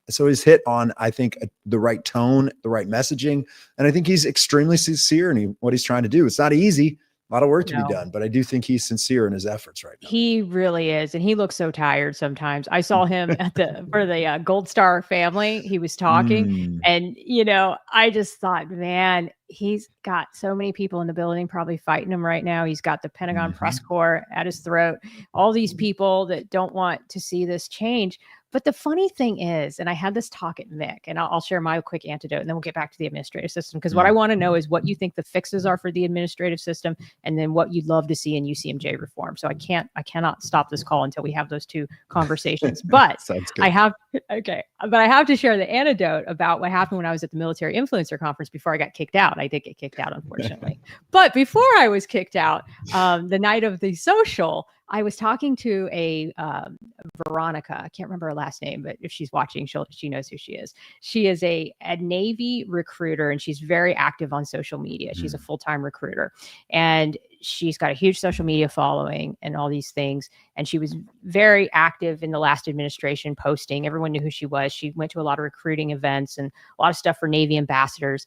So he's hit on, I think, the right tone, the right messaging. And I think he's extremely sincere in what he's trying to do. It's not easy. A lot of work to be done, but I do think he's sincere in his efforts right now. He really is. And he looks so tired sometimes. I saw him for the Gold Star family. He was talking and, I just thought, man, he's got so many people in the building probably fighting him right now. He's got the Pentagon press corps at his throat, all these people that don't want to see this change. But the funny thing is, and I had this talk at Mick, and I'll share my quick antidote, and then we'll get back to the administrative system, because what I want to know is what you think the fixes are for the administrative system, and then what you'd love to see in UCMJ reform. So I cannot stop this call until we have those two conversations. But I have to share the anecdote about what happened when I was at the Military Influencer Conference before I got kicked out. I did get kicked out, unfortunately. But before I was kicked out, the night of the social, I was talking to a Veronica. I can't remember her last name, but if she's watching, she knows who she is. She is a Navy recruiter, and she's very active on social media. She's a full-time recruiter, and she's got a huge social media following and all these things. And she was very active in the last administration, posting. Everyone knew who she was. She went to a lot of recruiting events and a lot of stuff for Navy ambassadors.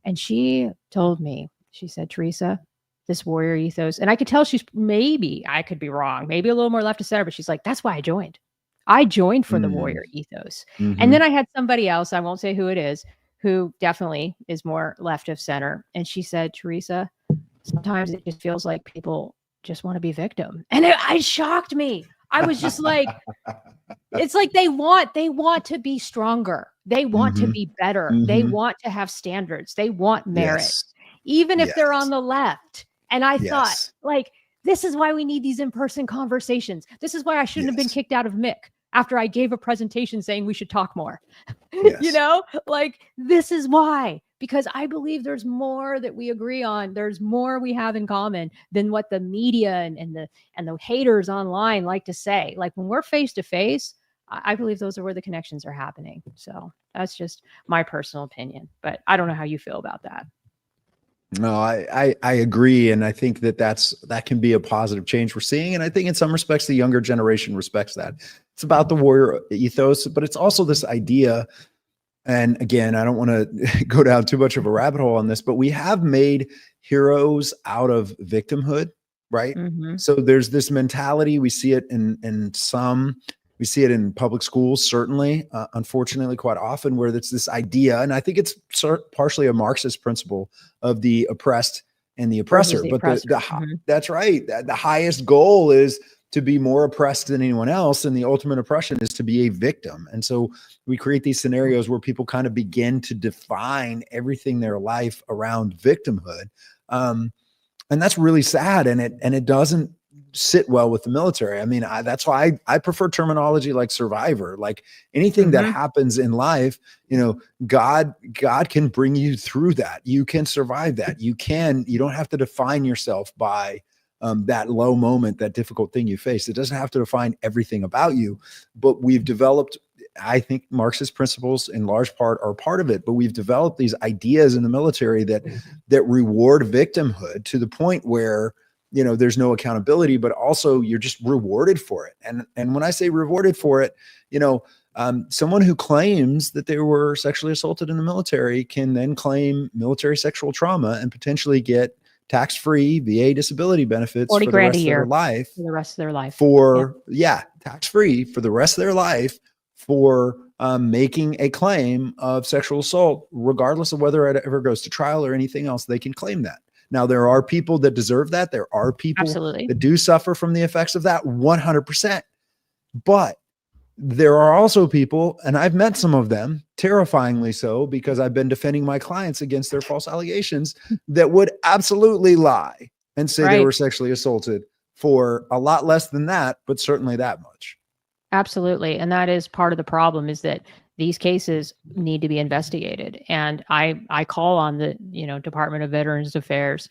And she told me, she said, Theresa, this warrior ethos. And I could tell I could be wrong, maybe a little more left of center, but she's like, that's why I joined. I joined for the warrior ethos. And then I had somebody else, I won't say who it is, who definitely is more left of center. And she said, Theresa, sometimes it just feels like people just want to be victim. And it shocked me. I was just like, it's like they want to be stronger. They want to be better. They want to have standards. They want merit, even if they're on the left. And I thought, like, this is why we need these in-person conversations. This is why I shouldn't have been kicked out of MIC after I gave a presentation saying we should talk more. Like, this is why, because I believe there's more that we agree on. There's more we have in common than what the media and the haters online like to say. Like, when we're face to face, I believe those are where the connections are happening. So that's just my personal opinion, but I don't know how you feel about that. No, I agree. And I think that can be a positive change we're seeing. And I think in some respects, the younger generation respects that. It's about the warrior ethos, but it's also this idea. And again, I don't want to go down too much of a rabbit hole on this, but we have made heroes out of victimhood, right? So there's this mentality. We see it we see it in public schools, certainly, unfortunately, quite often, where it's this idea, and I think it's partially a Marxist principle of the oppressed and the oppressor. But that's right. The highest goal is to be more oppressed than anyone else, and the ultimate oppression is to be a victim. And so we create these scenarios where people kind of begin to define everything in their life around victimhood, and that's really sad. And it doesn't sit well with the military. I mean, that's why I prefer terminology like survivor. Like, anything that happens in life, God can bring you through that. You can survive that. You don't have to define yourself by that low moment, that difficult thing you face. It doesn't have to define everything about you. But we've developed, I think, Marxist principles in large part are part of it, but we've developed these ideas in the military that reward victimhood to the point where there's no accountability, but also you're just rewarded for it. And when I say rewarded for it, someone who claims that they were sexually assaulted in the military can then claim military sexual trauma and potentially get tax-free VA disability benefits for the rest of their life. For the rest of their life. Tax-free for the rest of their life for making a claim of sexual assault, regardless of whether it ever goes to trial or anything else. They can claim that. Now, there are people that deserve that. There are people that do suffer from the effects of that 100%. But there are also people, and I've met some of them, terrifyingly so, because I've been defending my clients against their false allegations, that would absolutely lie and say they were sexually assaulted for a lot less than that, but certainly that much. Absolutely. And that is part of the problem, is that these cases need to be investigated. And I call on the Department of Veterans Affairs,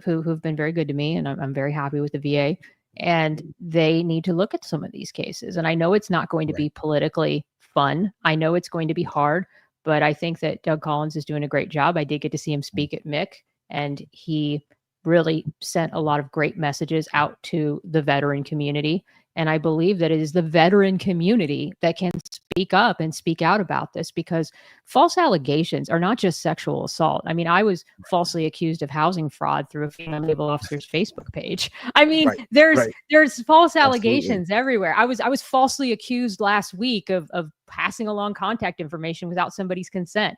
who've been very good to me, and I'm very happy with the VA. And they need to look at some of these cases. And I know it's not going to be politically fun. I know it's going to be hard, But I think that Doug Collins is doing a great job. I did get to see him speak at MIC, and he really sent a lot of great messages out to the veteran community. And I believe that it is the veteran community that can speak up and speak out about this, because false allegations are not just sexual assault. I mean, I was falsely accused of housing fraud through a female naval officer's Facebook page. I mean, Right, there's right. there's false Absolutely. allegations everywhere. I was falsely accused last week of passing along contact information without somebody's consent.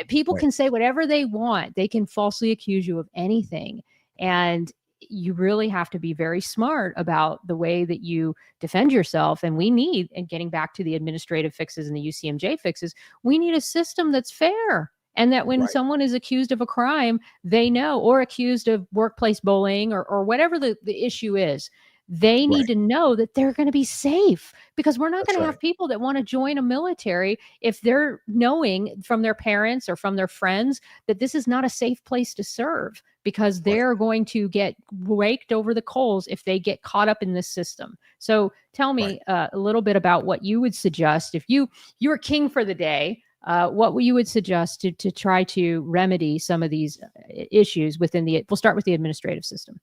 People Right. can say whatever they want. They can falsely accuse you of anything. And you really have to be very smart about the way that you defend yourself. And we need, and getting back to the administrative fixes and the UCMJ fixes, we need a system that's fair. And that when Right. someone is accused of a crime, they know, or accused of workplace bullying or whatever the issue is, they need Right. to know that they're going to be safe, because we're not That's going to right. have people that want to join a military if they're knowing from their parents or from their friends that this is not a safe place to serve, because they're going to get raked over the coals if they get caught up in this system. So tell me a little bit about what you would suggest if you were king for the day. What you would suggest to try to remedy some of these issues within we'll start with the administrative system.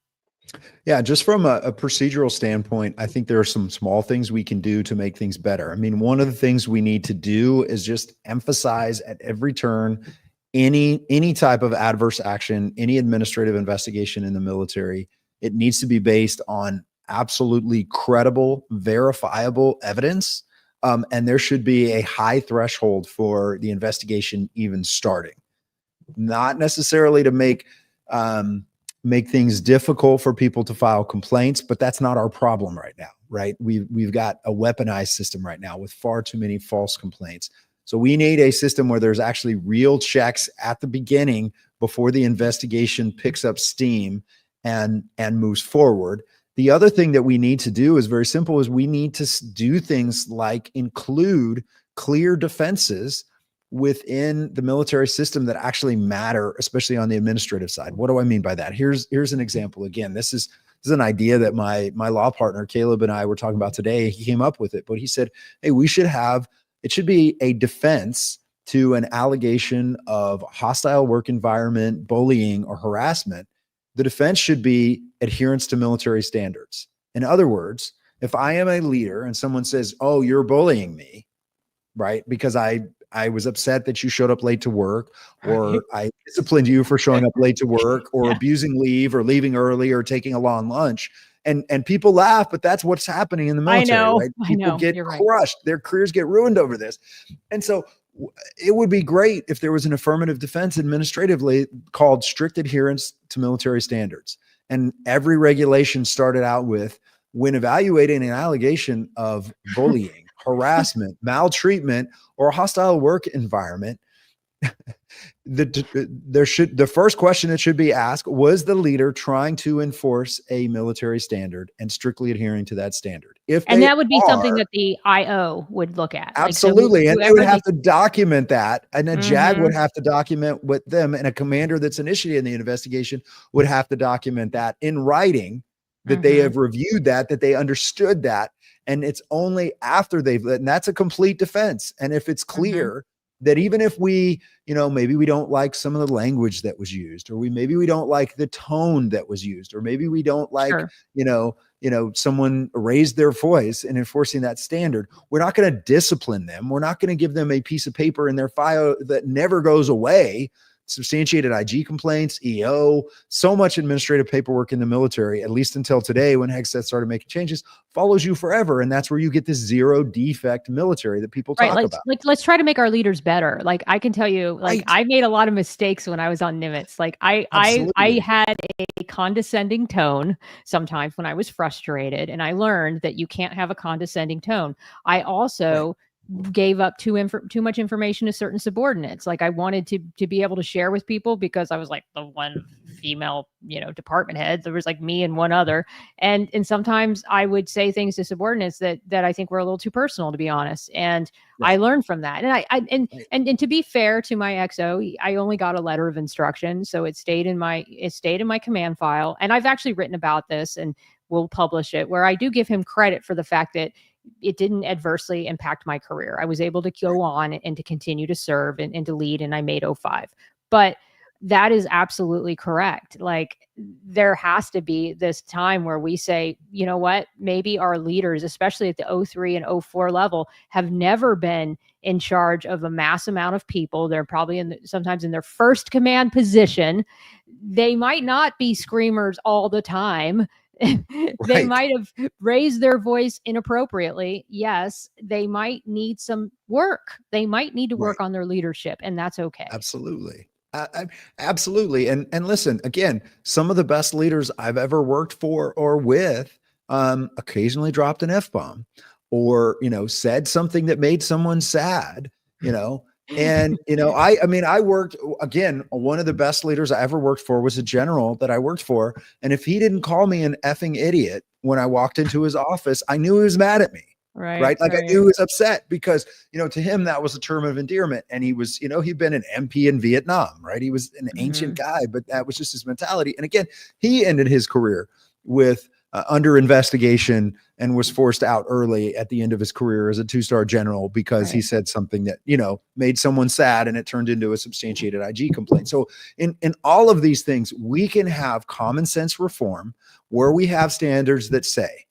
Yeah, just from a procedural standpoint, I think there are some small things we can do to make things better. I mean, one of the things we need to do is just emphasize at every turn, any type of adverse action, any administrative investigation in the military, it needs to be based on absolutely credible, verifiable evidence. And there should be a high threshold for the investigation even starting. Not necessarily to make things difficult for people to file complaints, but that's not our problem right now, right? We've got a weaponized system right now with far too many false complaints. So we need a system where there's actually real checks at the beginning before the investigation picks up steam and moves forward. The other thing that we need to do is very simple, is we need to do things like include clear defenses within the military system that actually matter, especially on the administrative side. What do I mean by that? Here's an example. Again, this is an idea that my law partner, Caleb, and I were talking about today. He came up with it, but he said, hey, it should be a defense to an allegation of hostile work environment, bullying, or harassment. The defense should be adherence to military standards. In other words, if I am a leader and someone says, oh, you're bullying me, right? Because I was upset that you showed up late to work, or I disciplined you for showing up late to work, or abusing leave, or leaving early, or taking a long lunch. And people laugh, but that's what's happening in the military, right? People get crushed. Their careers get ruined over this. And so it would be great if there was an affirmative defense administratively called strict adherence to military standards. And every regulation started out with, when evaluating an allegation of bullying, harassment, maltreatment, or a hostile work environment, the first question that should be asked, was the leader trying to enforce a military standard and strictly adhering to that standard? And that would be something that the IO would look at. Absolutely. And they would have to document that. And a JAG would have to document with them, and a commander that's initiating the investigation would have to document that in writing, that they have reviewed that they understood that. And it's only after and that's a complete defense. And if it's clear that even if we, maybe we don't like some of the language that was used, or maybe we don't like the tone that was used, or maybe we don't like, someone raised their voice in enforcing that standard, we're not going to discipline them. We're not going to give them a piece of paper in their file that never goes away. Substantiated IG complaints, EO, so much administrative paperwork in the military, at least until today when Hegseth started making changes, follows you forever. And that's where you get this zero defect military that people talk about. Let's try to make our leaders better. Like, I can tell you, I made a lot of mistakes when I was on Nimitz. Like I had a condescending tone sometimes when I was frustrated, and I learned that you can't have a condescending tone. I also gave up too much information to certain subordinates. Like, I wanted to be able to share with people because I was like the one female, department head. There was like me and one other. And sometimes I would say things to subordinates that I think were a little too personal, to be honest. And I learned from that. And and to be fair to my XO, I only got a letter of instruction. So it stayed in my command file. And I've actually written about this, and we'll publish it, where I do give him credit for the fact that it didn't adversely impact my career. I was able to go on and to continue to serve and to lead, and I made 05. But that is absolutely correct. Like, there has to be this time where we say, you know what, maybe our leaders, especially at the 03 and 04 level, have never been in charge of a mass amount of people. They're probably sometimes in their first command position. They might not be screamers all the time. They might have raised their voice inappropriately. Yes, they might need some work. They might need to work on their leadership, and that's okay. Absolutely. Absolutely. And listen, again, some of the best leaders I've ever worked for or with occasionally dropped an F-bomb or, said something that made someone sad, and, I worked, again, one of the best leaders I ever worked for was a general that I worked for. And if he didn't call me an effing idiot when I walked into his office, I knew he was mad at me. Right. Like I knew he was upset because, to him, that was a term of endearment. And he was, he'd been an MP in Vietnam, right? He was an ancient guy, but that was just his mentality. And again, he ended his career with under investigation and was forced out early at the end of his career as a 2-star general because he said something that, made someone sad, and it turned into a substantiated IG complaint. So in all of these things, we can have common sense reform where we have standards that say,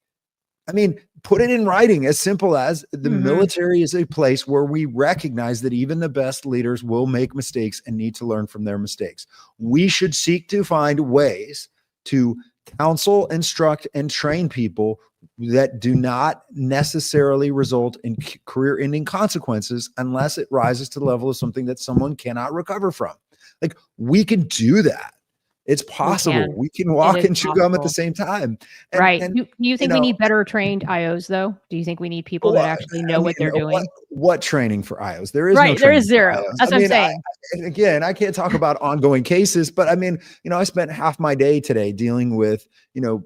put it in writing, as simple as the military is a place where we recognize that even the best leaders will make mistakes and need to learn from their mistakes. We should seek to find ways to counsel, instruct, and train people that do not necessarily result in career-ending consequences unless it rises to the level of something that someone cannot recover from. Like, we can do that. It's possible. We can walk and chew gum at the same time. And, do you think we need better trained IOs, though? Do you think we need people that actually know what they're doing? What training for IOs? There is no training. There is zero. That's what I'm saying. Again, I can't talk about ongoing cases, but I spent half my day today dealing with,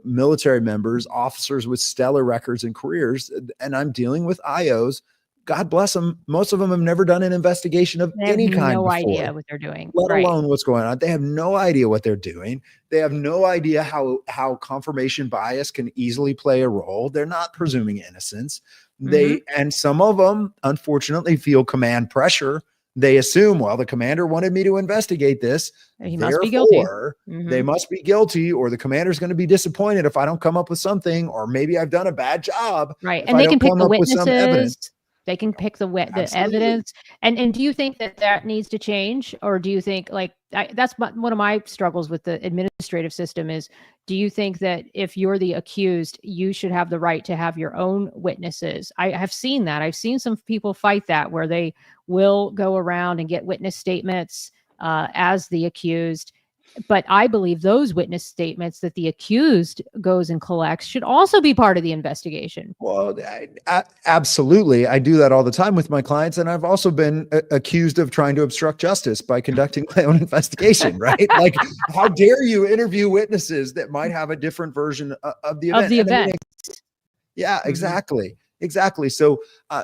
military members, officers with stellar records and careers, and I'm dealing with IOs. God bless them. Most of them have never done an investigation of any kind before. They have no idea what they're doing. Let alone what's going on. They have no idea what they're doing. They have no idea how confirmation bias can easily play a role. They're not presuming innocence. And some of them, unfortunately, feel command pressure. They assume, well, the commander wanted me to investigate this. He must be guilty. They must be guilty, or the commander's going to be disappointed if I don't come up with something, or maybe I've done a bad job. Right. And they can pick the witnesses. They can pick the evidence. And do you think that needs to change? Or do you think that's one of my struggles with the administrative system is, do you think that if you're the accused, you should have the right to have your own witnesses? I have seen that. I've seen some people fight that, where they will go around and get witness statements as the accused. But I believe those witness statements that the accused goes and collects should also be part of the investigation. Well, absolutely. I do that all the time with my clients. And I've also been accused of trying to obstruct justice by conducting my own investigation, right? Like, how dare you interview witnesses that might have a different version of the event? Yeah, exactly. Exactly. So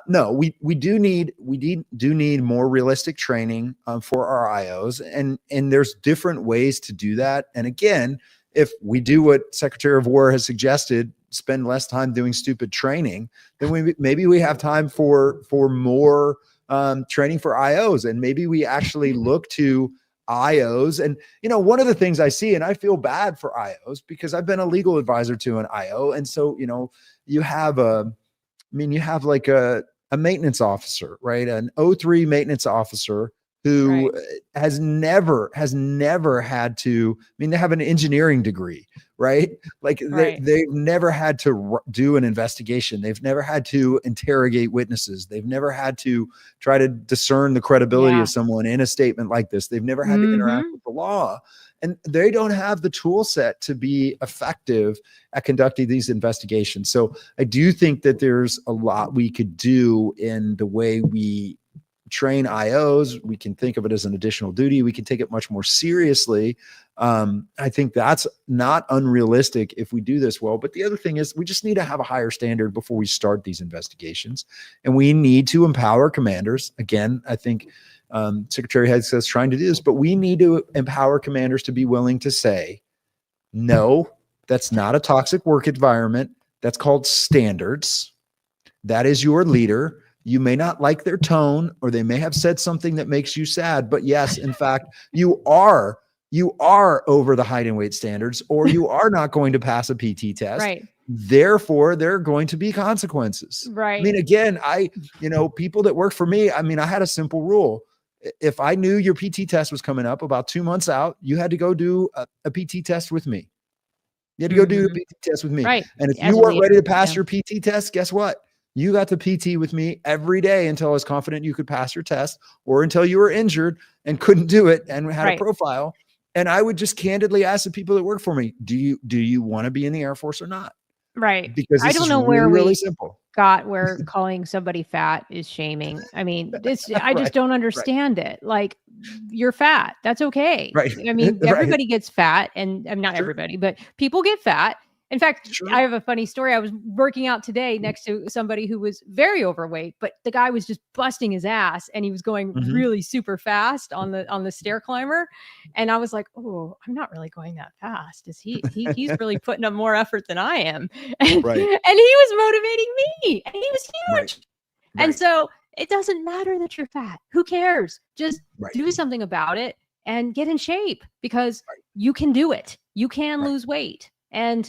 no, we do need more realistic training for our IOs, and there's different ways to do that. And again, if we do what Secretary of War has suggested, spend less time doing stupid training, then maybe we have time for more training for IOs, and maybe we actually look to IOs. And one of the things I see, and I feel bad for IOs because I've been a legal advisor to an IO, and so you have like a maintenance officer, right? An 03 maintenance officer who has never had to, they have an engineering degree, right? Like they've never had to do an investigation. They've never had to interrogate witnesses. They've never had to try to discern the credibility of someone in a statement like this. They've never had to interact with the law. And they don't have the tool set to be effective at conducting these investigations. So I do think that there's a lot we could do in the way we train IOs. We can think of it as an additional duty. We can take it much more seriously. I think that's not unrealistic if we do this well. But the other thing is, we just need to have a higher standard before we start these investigations. And we need to empower commanders. Again, I think Secretary Head says trying to do this, but we need to empower commanders to be willing to say, no, that's not a toxic work environment. That's called standards. That is your leader. You may not like their tone, or they may have said something that makes you sad, but yes, in fact, you are over the height and weight standards, or you are not going to pass a PT test. Right. Therefore, there are going to be consequences. Right. I mean, again, people that work for me, I mean, I had a simple rule. If I knew your PT test was coming up about 2 months out, you had to go do a PT test with me. You had to go do a PT test with me. Right. And if As you a weren't leader, ready to pass your PT test, guess what? You got to PT with me every day until I was confident you could pass your test, or until you were injured and couldn't do it and had a profile. And I would just candidly ask the people that work for me, do you want to be in the Air Force or not? Right. Because I don't know really, where really we simple. got where calling somebody fat is shaming. I mean, I just don't understand it. Like, you're fat. That's okay. Right. I mean, everybody gets fat, and I'm not everybody, but people get fat. In fact, I have a funny story. I was working out today next to somebody who was very overweight, but the guy was just busting his ass, and he was going really super fast on the stair climber. And I was like, oh, I'm not really going that fast. Is he's really putting up more effort than I am. And he was motivating me, and he was huge. And so it doesn't matter that you're fat. Who cares? Just do something about it and get in shape, because you can do it. You can lose weight. And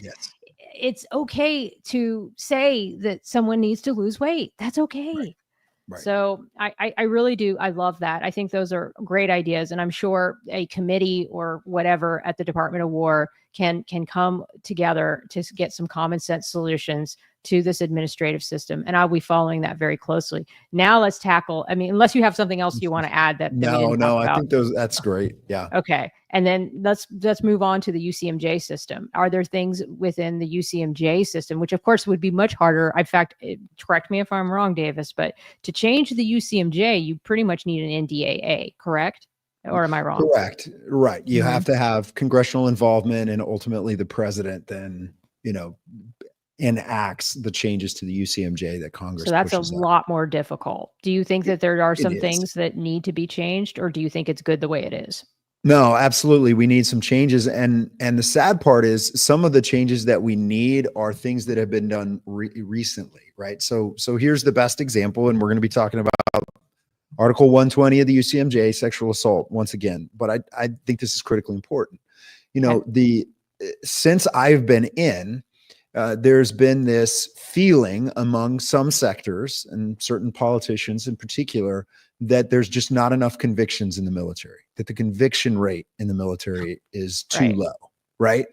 it's okay to say that someone needs to lose weight. That's okay. So I really do. I love that. I think those are great ideas. And I'm sure a committee or whatever at the Department of War can come together to get some common sense solutions to this administrative system. And I'll be following that very closely. Now let's tackle, I mean, unless you have something else you want to add that we didn't talk about. I think that's great. Yeah. Okay. And then let's move on to the UCMJ system. Are there things within the UCMJ system, which of course would be much harder? In fact, correct me if I'm wrong, Davis, but to change the UCMJ, you pretty much need an NDAA, correct? Or am I wrong? Correct. Right. You have to have congressional involvement, and ultimately the president then, enacts the changes to the UCMJ that Congress. So that's a pushes lot more difficult. Do you think that there are some things that need to be changed, or do you think it's good the way it is? No, absolutely. We need some changes. And the sad part is some of the changes that we need are things that have been done recently, right? So here's the best example, and we're going to be talking about Article 120 of the UCMJ, sexual assault, once again. But I think this is critically important. Since I've been in, there's been this feeling among some sectors and certain politicians in particular that there's just not enough convictions in the military, that the conviction rate in the military is too low, right?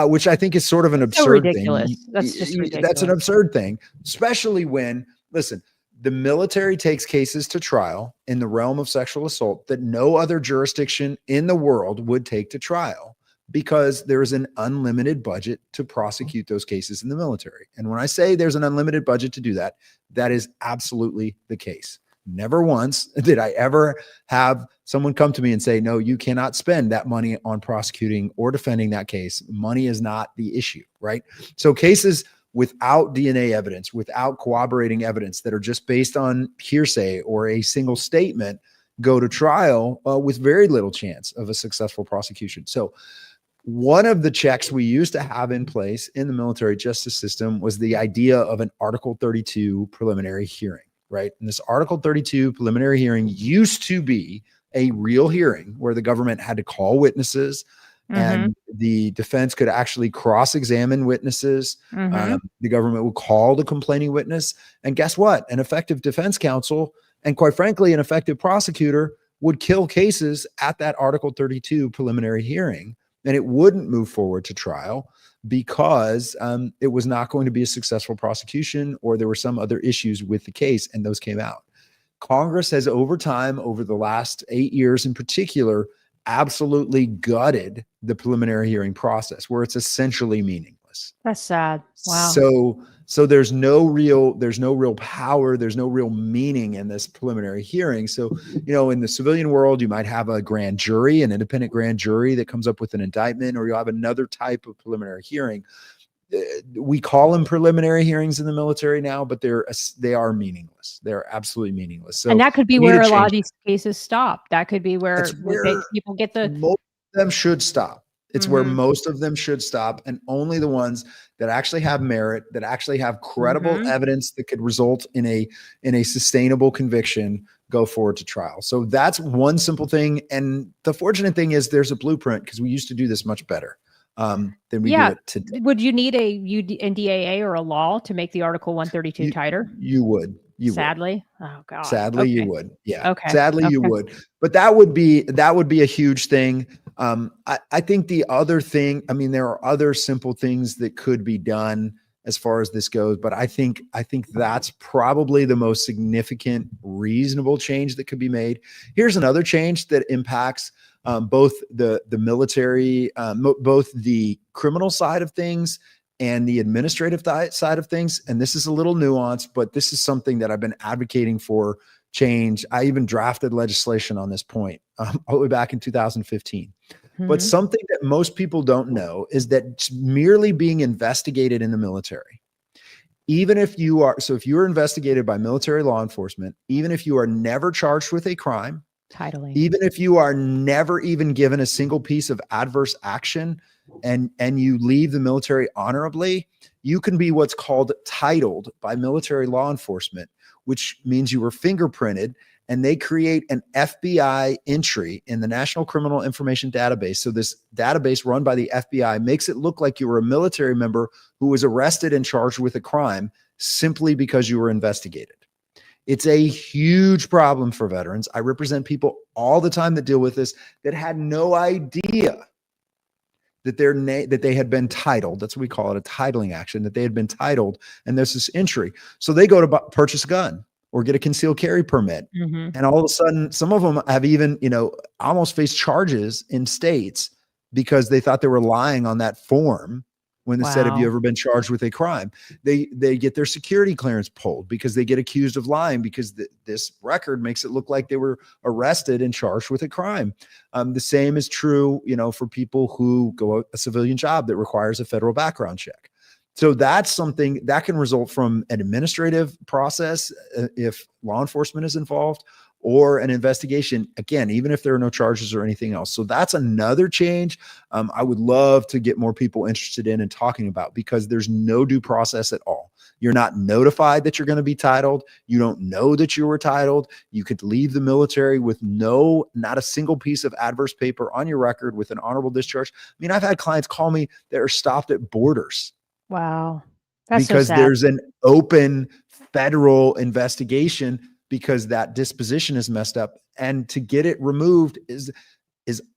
Which I think is sort of an absurd thing. That's just ridiculous. That's an absurd thing, especially when, listen, the military takes cases to trial in the realm of sexual assault that no other jurisdiction in the world would take to trial, because there's an unlimited budget to prosecute those cases in the military. And when I say there's an unlimited budget to do that, that is absolutely the case. Never once did I ever have someone come to me and say, no, you cannot spend that money on prosecuting or defending that case. Money is not the issue, right? So cases without DNA evidence, without corroborating evidence, that are just based on hearsay or a single statement, go to trial with very little chance of a successful prosecution. So one of the checks we used to have in place in the military justice system was the idea of an Article 32 preliminary hearing, right? And this Article 32 preliminary hearing used to be a real hearing where the government had to call witnesses and the defense could actually cross-examine witnesses. The government would call the complaining witness. And guess what? An effective defense counsel, and quite frankly, an effective prosecutor, would kill cases at that Article 32 preliminary hearing. And it wouldn't move forward to trial because it was not going to be a successful prosecution, or there were some other issues with the case, and those came out. Congress has over time, over the last 8 years in particular, absolutely gutted the preliminary hearing process, where it's essentially meaningless. That's sad. Wow. So there's no real power, there's no real meaning in this preliminary hearing. So, in the civilian world, you might have a grand jury, an independent grand jury that comes up with an indictment, or you'll have another type of preliminary hearing. We call them preliminary hearings in the military now, but they are meaningless. They're absolutely meaningless. So, and that could be where a lot of these cases stop. That could be where people get the. Most of them should stop. It's where most of them should stop, and only the ones that actually have merit, that actually have credible evidence that could result in a sustainable conviction, go forward to trial. So that's one simple thing. And the fortunate thing is there's a blueprint, because we used to do this much better than we do it today. Would you need a NDAA or a law to make the Article 132 tighter? You would. Sadly. Oh God. Sadly, you would. Yeah. Okay. Sadly, you would. But that would be a huge thing. I think the other thing, I mean, there are other simple things that could be done as far as this goes, but I think that's probably the most significant, reasonable change that could be made. Here's another change that impacts both the military, both the criminal side of things and the administrative side of things. And this is a little nuanced, but this is something that I've been advocating for change. I even drafted legislation on this point all the way back in 2015. But something that most people don't know is that merely being investigated in the military, even if you are, so if you're investigated by military law enforcement, even if you are never charged with a crime, titling, even if you are never even given a single piece of adverse action, and you leave the military honorably, you can be what's called titled by military law enforcement, which means you were fingerprinted, and they create an FBI entry in the National Criminal Information Database. So this database run by the FBI makes it look like you were a military member who was arrested and charged with a crime simply because you were investigated. It's a huge problem for veterans. I represent people all the time that deal with this that had no idea that that they had been titled. That's what we call it, a titling action, that they had been titled, and there's this entry. So they go to purchase a gun or get a concealed carry permit. And all of a sudden, some of them have even, almost faced charges in states because they thought they were lying on that form when they said, have you ever been charged with a crime? They get their security clearance pulled because they get accused of lying because this record makes it look like they were arrested and charged with a crime. The same is true, for people who go a civilian job that requires a federal background check. So that's something that can result from an administrative process if law enforcement is involved, or an investigation, again, even if there are no charges or anything else. So that's another change I would love to get more people interested in and talking about, because there's no due process at all. You're not notified that you're going to be titled. You don't know that you were titled. You could leave the military with not a single piece of adverse paper on your record with an honorable discharge. I mean, I've had clients call me that are stopped at borders. Wow. That's because so sad. There's an open federal investigation because that disposition is messed up, and to get it removed is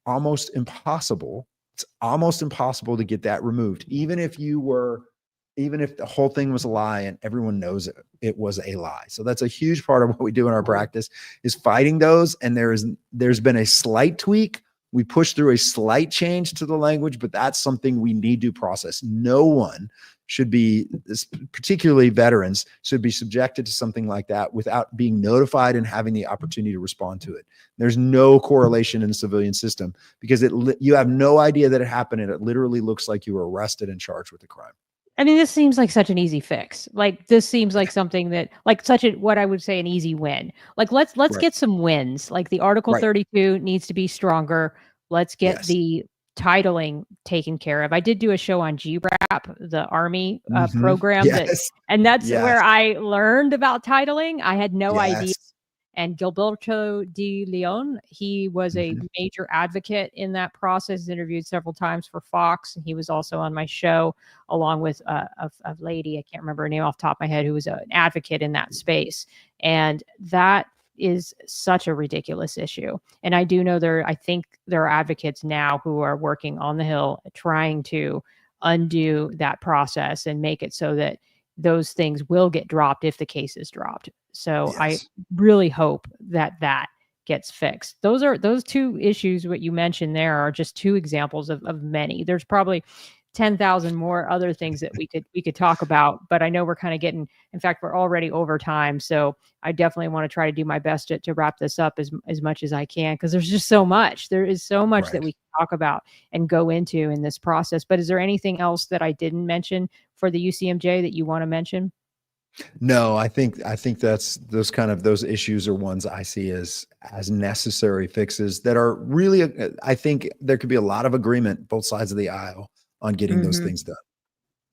almost impossible. It's almost impossible to get that removed. Even if the whole thing was a lie and everyone knows it was a lie. So that's a huge part of what we do in our practice, is fighting those. And there's been a slight tweak. We pushed through a slight change to the language, but that's something we need to process. No one should be, particularly veterans, should be subjected to something like that without being notified and having the opportunity to respond to it. There's no correlation in the civilian system because you have no idea that it happened, and it literally looks like you were arrested and charged with a crime. I mean, this seems like such an easy fix. Like, this seems like something that, like, what I would say, an easy win. Like, let's get some wins. Like, the Article 32 needs to be stronger. Let's get the titling taken care of. I did do a show on GRAP, the Army program, and that's where I learned about titling. I had no idea. And Gilberto de Leon, he was a major advocate in that process, interviewed several times for Fox. And he was also on my show, along with a lady, I can't remember her name off the top of my head, who was an advocate in that space. And that is such a ridiculous issue. And I do know I think there are advocates now who are working on the Hill trying to undo that process and make it so that those things will get dropped if the case is dropped. So I really hope that gets fixed. Those two issues, what you mentioned there, are just two examples of many. There's probably 10,000 more other things that we could talk about, but I know we're kind of getting, in fact, we're already over time. So I definitely want to try to do my best to wrap this up as much as I can, because there's just so much. There is so much that we can talk about and go into in this process. But is there anything else that I didn't mention for the UCMJ that you want to mention? No, I think that's those issues are ones I see as necessary fixes that are really. I think there could be a lot of agreement both sides of the aisle on getting those Hmm. things done.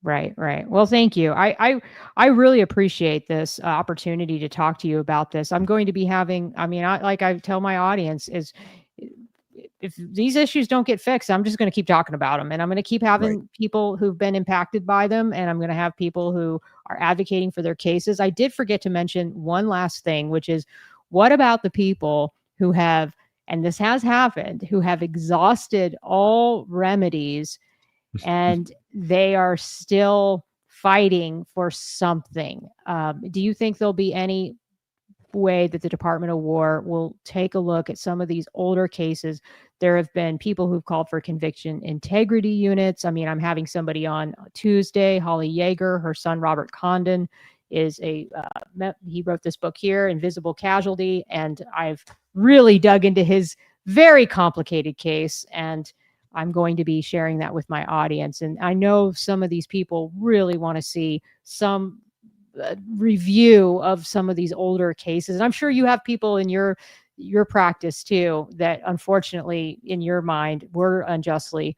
Right, right. Well, thank you. I really appreciate this opportunity to talk to you about this. I'm going to be having. I mean, like I tell my audience is, if these issues don't get fixed, I'm just going to keep talking about them, and I'm going to keep Right. having people who've been impacted by them, and I'm going to have people who are advocating for their cases. I did forget to mention one last thing, which is, what about the people who have, and this has happened, who have exhausted all remedies and they are still fighting for something? Do you think there'll be any way that the Department of War will take a look at some of these older cases? There have been people who've called for conviction integrity units. I mean, I'm having somebody on Tuesday, Holly Yeager, her son Robert Condon is he wrote this book here, Invisible Casualty, and I've really dug into his very complicated case, and I'm going to be sharing that with my audience. And I know some of these people really want to see some review of some of these older cases. And I'm sure you have people in your practice too that unfortunately in your mind were unjustly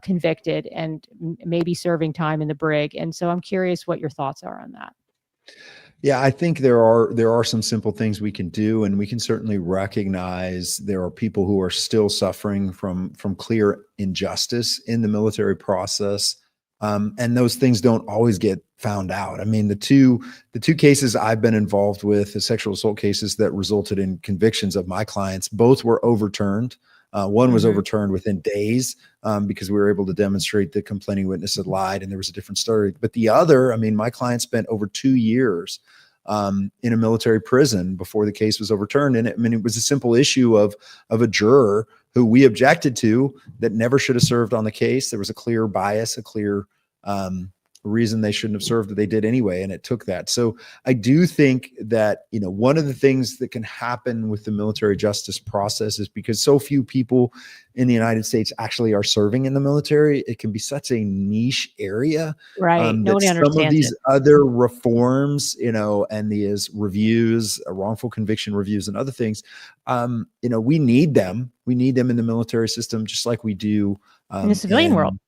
convicted and maybe serving time in the brig. And so I'm curious what your thoughts are on that. Yeah, I think there are some simple things we can do, and we can certainly recognize there are people who are still suffering from clear injustice in the military process, and those things don't always get found out. I mean, the two cases I've been involved with, the sexual assault cases that resulted in convictions of my clients, both were overturned. One was Hmm. overturned within days because we were able to demonstrate the complaining witness had lied and there was a different story. But the other, I mean, my client spent over 2 years in a military prison before the case was overturned. And I mean, it was a simple issue of a juror who we objected to that never should have served on the case. There was a clear bias, a clear reason they shouldn't have served that they did anyway, and it took that. So I do think that, one of the things that can happen with the military justice process is because so few people in the United States actually are serving in the military, it can be such a niche area Right. that Nobody some of understands these it. other reforms, and these reviews, wrongful conviction reviews and other things, we need them. We need them in the military system, just like we do In the civilian world. in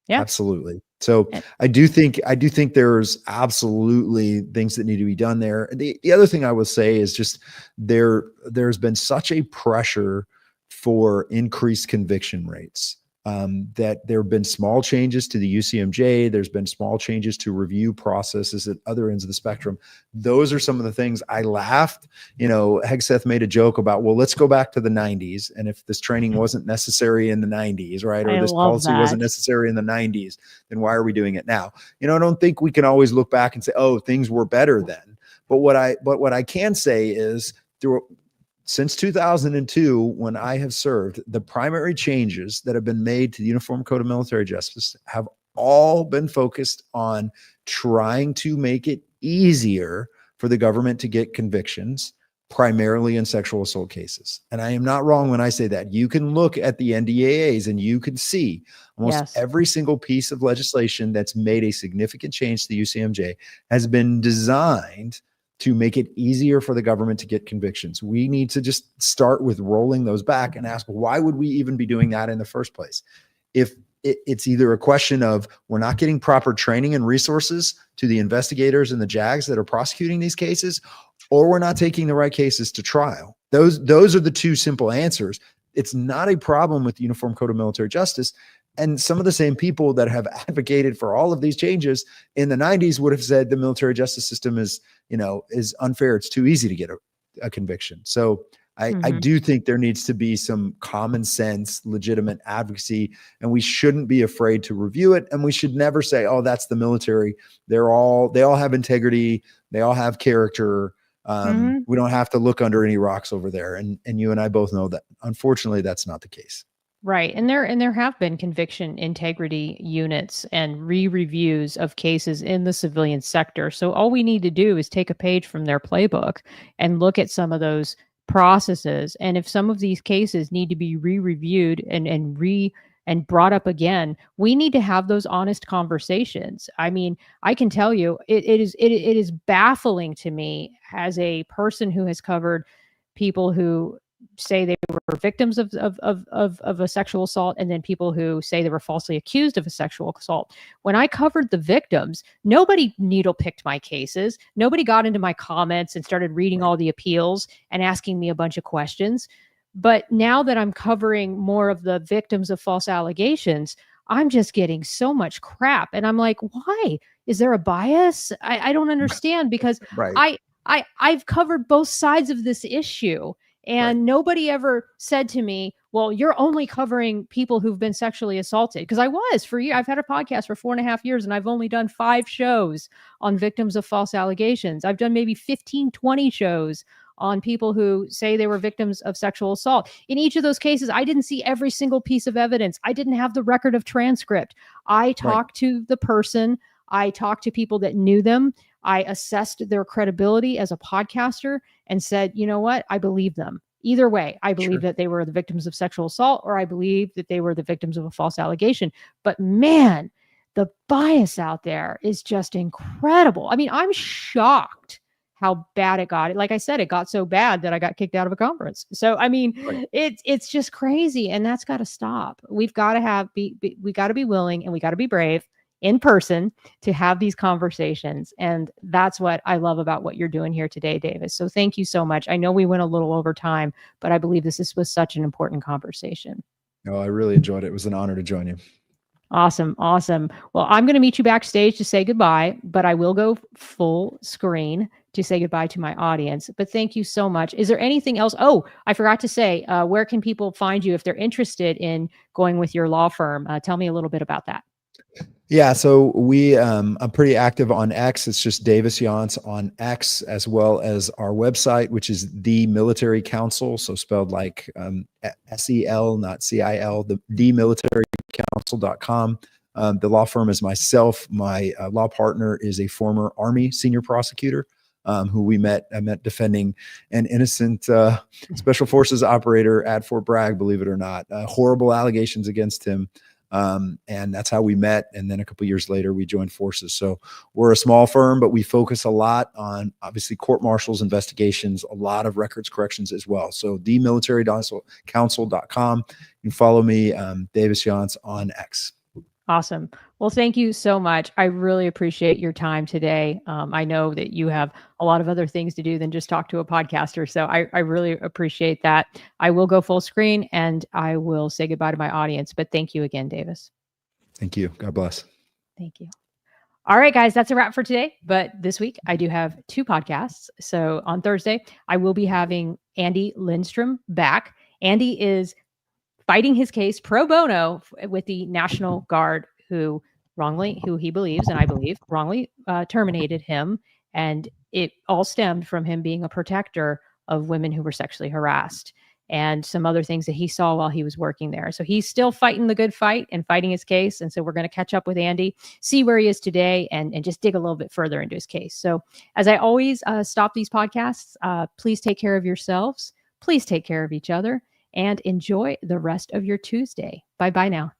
Yeah. absolutely. So And- I do think there's absolutely things that need to be done there. The other thing I will say is just there's been such a pressure for increased conviction rates, that there have been small changes to the UCMJ. There's been small changes to review processes at other ends of the spectrum. Those are some of the things I laughed. Hegseth made a joke about, well, let's go back to the 90s. And if this training wasn't necessary in the 90s, right, or I this love policy wasn't that. necessary in the 90s, then why are we doing it now? I don't think we can always look back and say, oh, things were better then. But what I can say is, since 2002, when I have served, the primary changes that have been made to the Uniform Code of Military Justice have all been focused on trying to make it easier for the government to get convictions, primarily in sexual assault cases. And I am not wrong when I say that. You can look at the NDAAs and you can see almost Yes. every single piece of legislation that's made a significant change to the UCMJ has been designed to make it easier for the government to get convictions. We need to just start with rolling those back and ask, why would we even be doing that in the first place? If it's either a question of we're not getting proper training and resources to the investigators and the JAGs that are prosecuting these cases, or we're not taking the right cases to trial. Those are the two simple answers. It's not a problem with the Uniform Code of Military Justice. And some of the same people that have advocated for all of these changes in the 90s would have said the military justice system is unfair. It's too easy to get a conviction. So I do think there needs to be some common sense, legitimate advocacy, and we shouldn't be afraid to review it. And we should never say, oh, that's the military. They all have integrity. They all have character. We don't have to look under any rocks over there. And you and I both know that, unfortunately, that's not the case. Right. And there have been conviction integrity units and re-reviews of cases in the civilian sector. So all we need to do is take a page from their playbook and look at some of those processes. And if some of these cases need to be re-reviewed and and brought up again. We need to have those honest conversations. I mean, I can tell you, it is baffling to me as a person who has covered people who say they were victims of a sexual assault, and then people who say they were falsely accused of a sexual assault. When I covered the victims, nobody needle picked my cases. Nobody got into my comments and started reading all the appeals and asking me a bunch of questions. But now that I'm covering more of the victims of false allegations, I'm just getting so much crap. And I'm like, why? Is there a bias? I don't understand, because Right. I've covered both sides of this issue. And nobody ever said to me, well, you're only covering people who've been sexually assaulted. Because I was for years. I've had a podcast for 4.5 years, and I've only done 5 shows on victims of false allegations. I've done maybe 15, 20 shows on people who say they were victims of sexual assault. In each of those cases, I didn't see every single piece of evidence. I didn't have the record of transcript. I talked to the person. I talked to people that knew them. I assessed their credibility as a podcaster and said, you know what? I believe them. Either way, I believe that they were the victims of sexual assault, or I believe that they were the victims of a false allegation. But man, the bias out there is just incredible. I mean, I'm shocked how bad it got. Like I said, it got so bad that I got kicked out of a conference. So, I mean, it's just crazy, and that's got to stop. We've got to we got to be willing, and we got to be brave in person to have these conversations. And that's what I love about what you're doing here today, Davis. So thank you so much. I know we went a little over time, but I believe this was such an important conversation. Oh, I really enjoyed it. It was an honor to join you. Awesome. Awesome. Well, I'm going to meet you backstage to say goodbye, but I will go full screen to say goodbye to my audience. But thank you so much. Is there anything else? Oh, I forgot to say, where can people find you if they're interested in going with your law firm? Tell me a little bit about that. Yeah, so I'm pretty active on X. It's just Davis Younts on X, as well as our website, which is The Military Counsel, so spelled like SEL, not CIL, the themilitarycounsel.com. The law firm is myself. My law partner is a former Army senior prosecutor who I met defending an innocent Special Forces operator at Fort Bragg, believe it or not. Horrible allegations against him. And that's how we met. And then a couple of years later, we joined forces. So we're a small firm, but we focus a lot on obviously court martials, investigations, a lot of records corrections as well. So themilitarycounsel.com. You can follow me, Davis Younts, on X. Awesome. Well, thank you so much. I really appreciate your time today. I know that you have a lot of other things to do than just talk to a podcaster. So I really appreciate that. I will go full screen and I will say goodbye to my audience. But thank you again, Davis. Thank you. God bless. Thank you. All right, guys, that's a wrap for today. But this week I do have 2 podcasts. So on Thursday, I will be having Andy Lindstrom back. Andy is fighting his case pro bono with the National Guard, who he believes, and I believe, wrongly terminated him. And it all stemmed from him being a protector of women who were sexually harassed, and some other things that he saw while he was working there. So he's still fighting the good fight and fighting his case. And so we're going to catch up with Andy, see where he is today, and just dig a little bit further into his case. So as I always stop these podcasts, please take care of yourselves. Please take care of each other. And enjoy the rest of your Tuesday. Bye-bye now.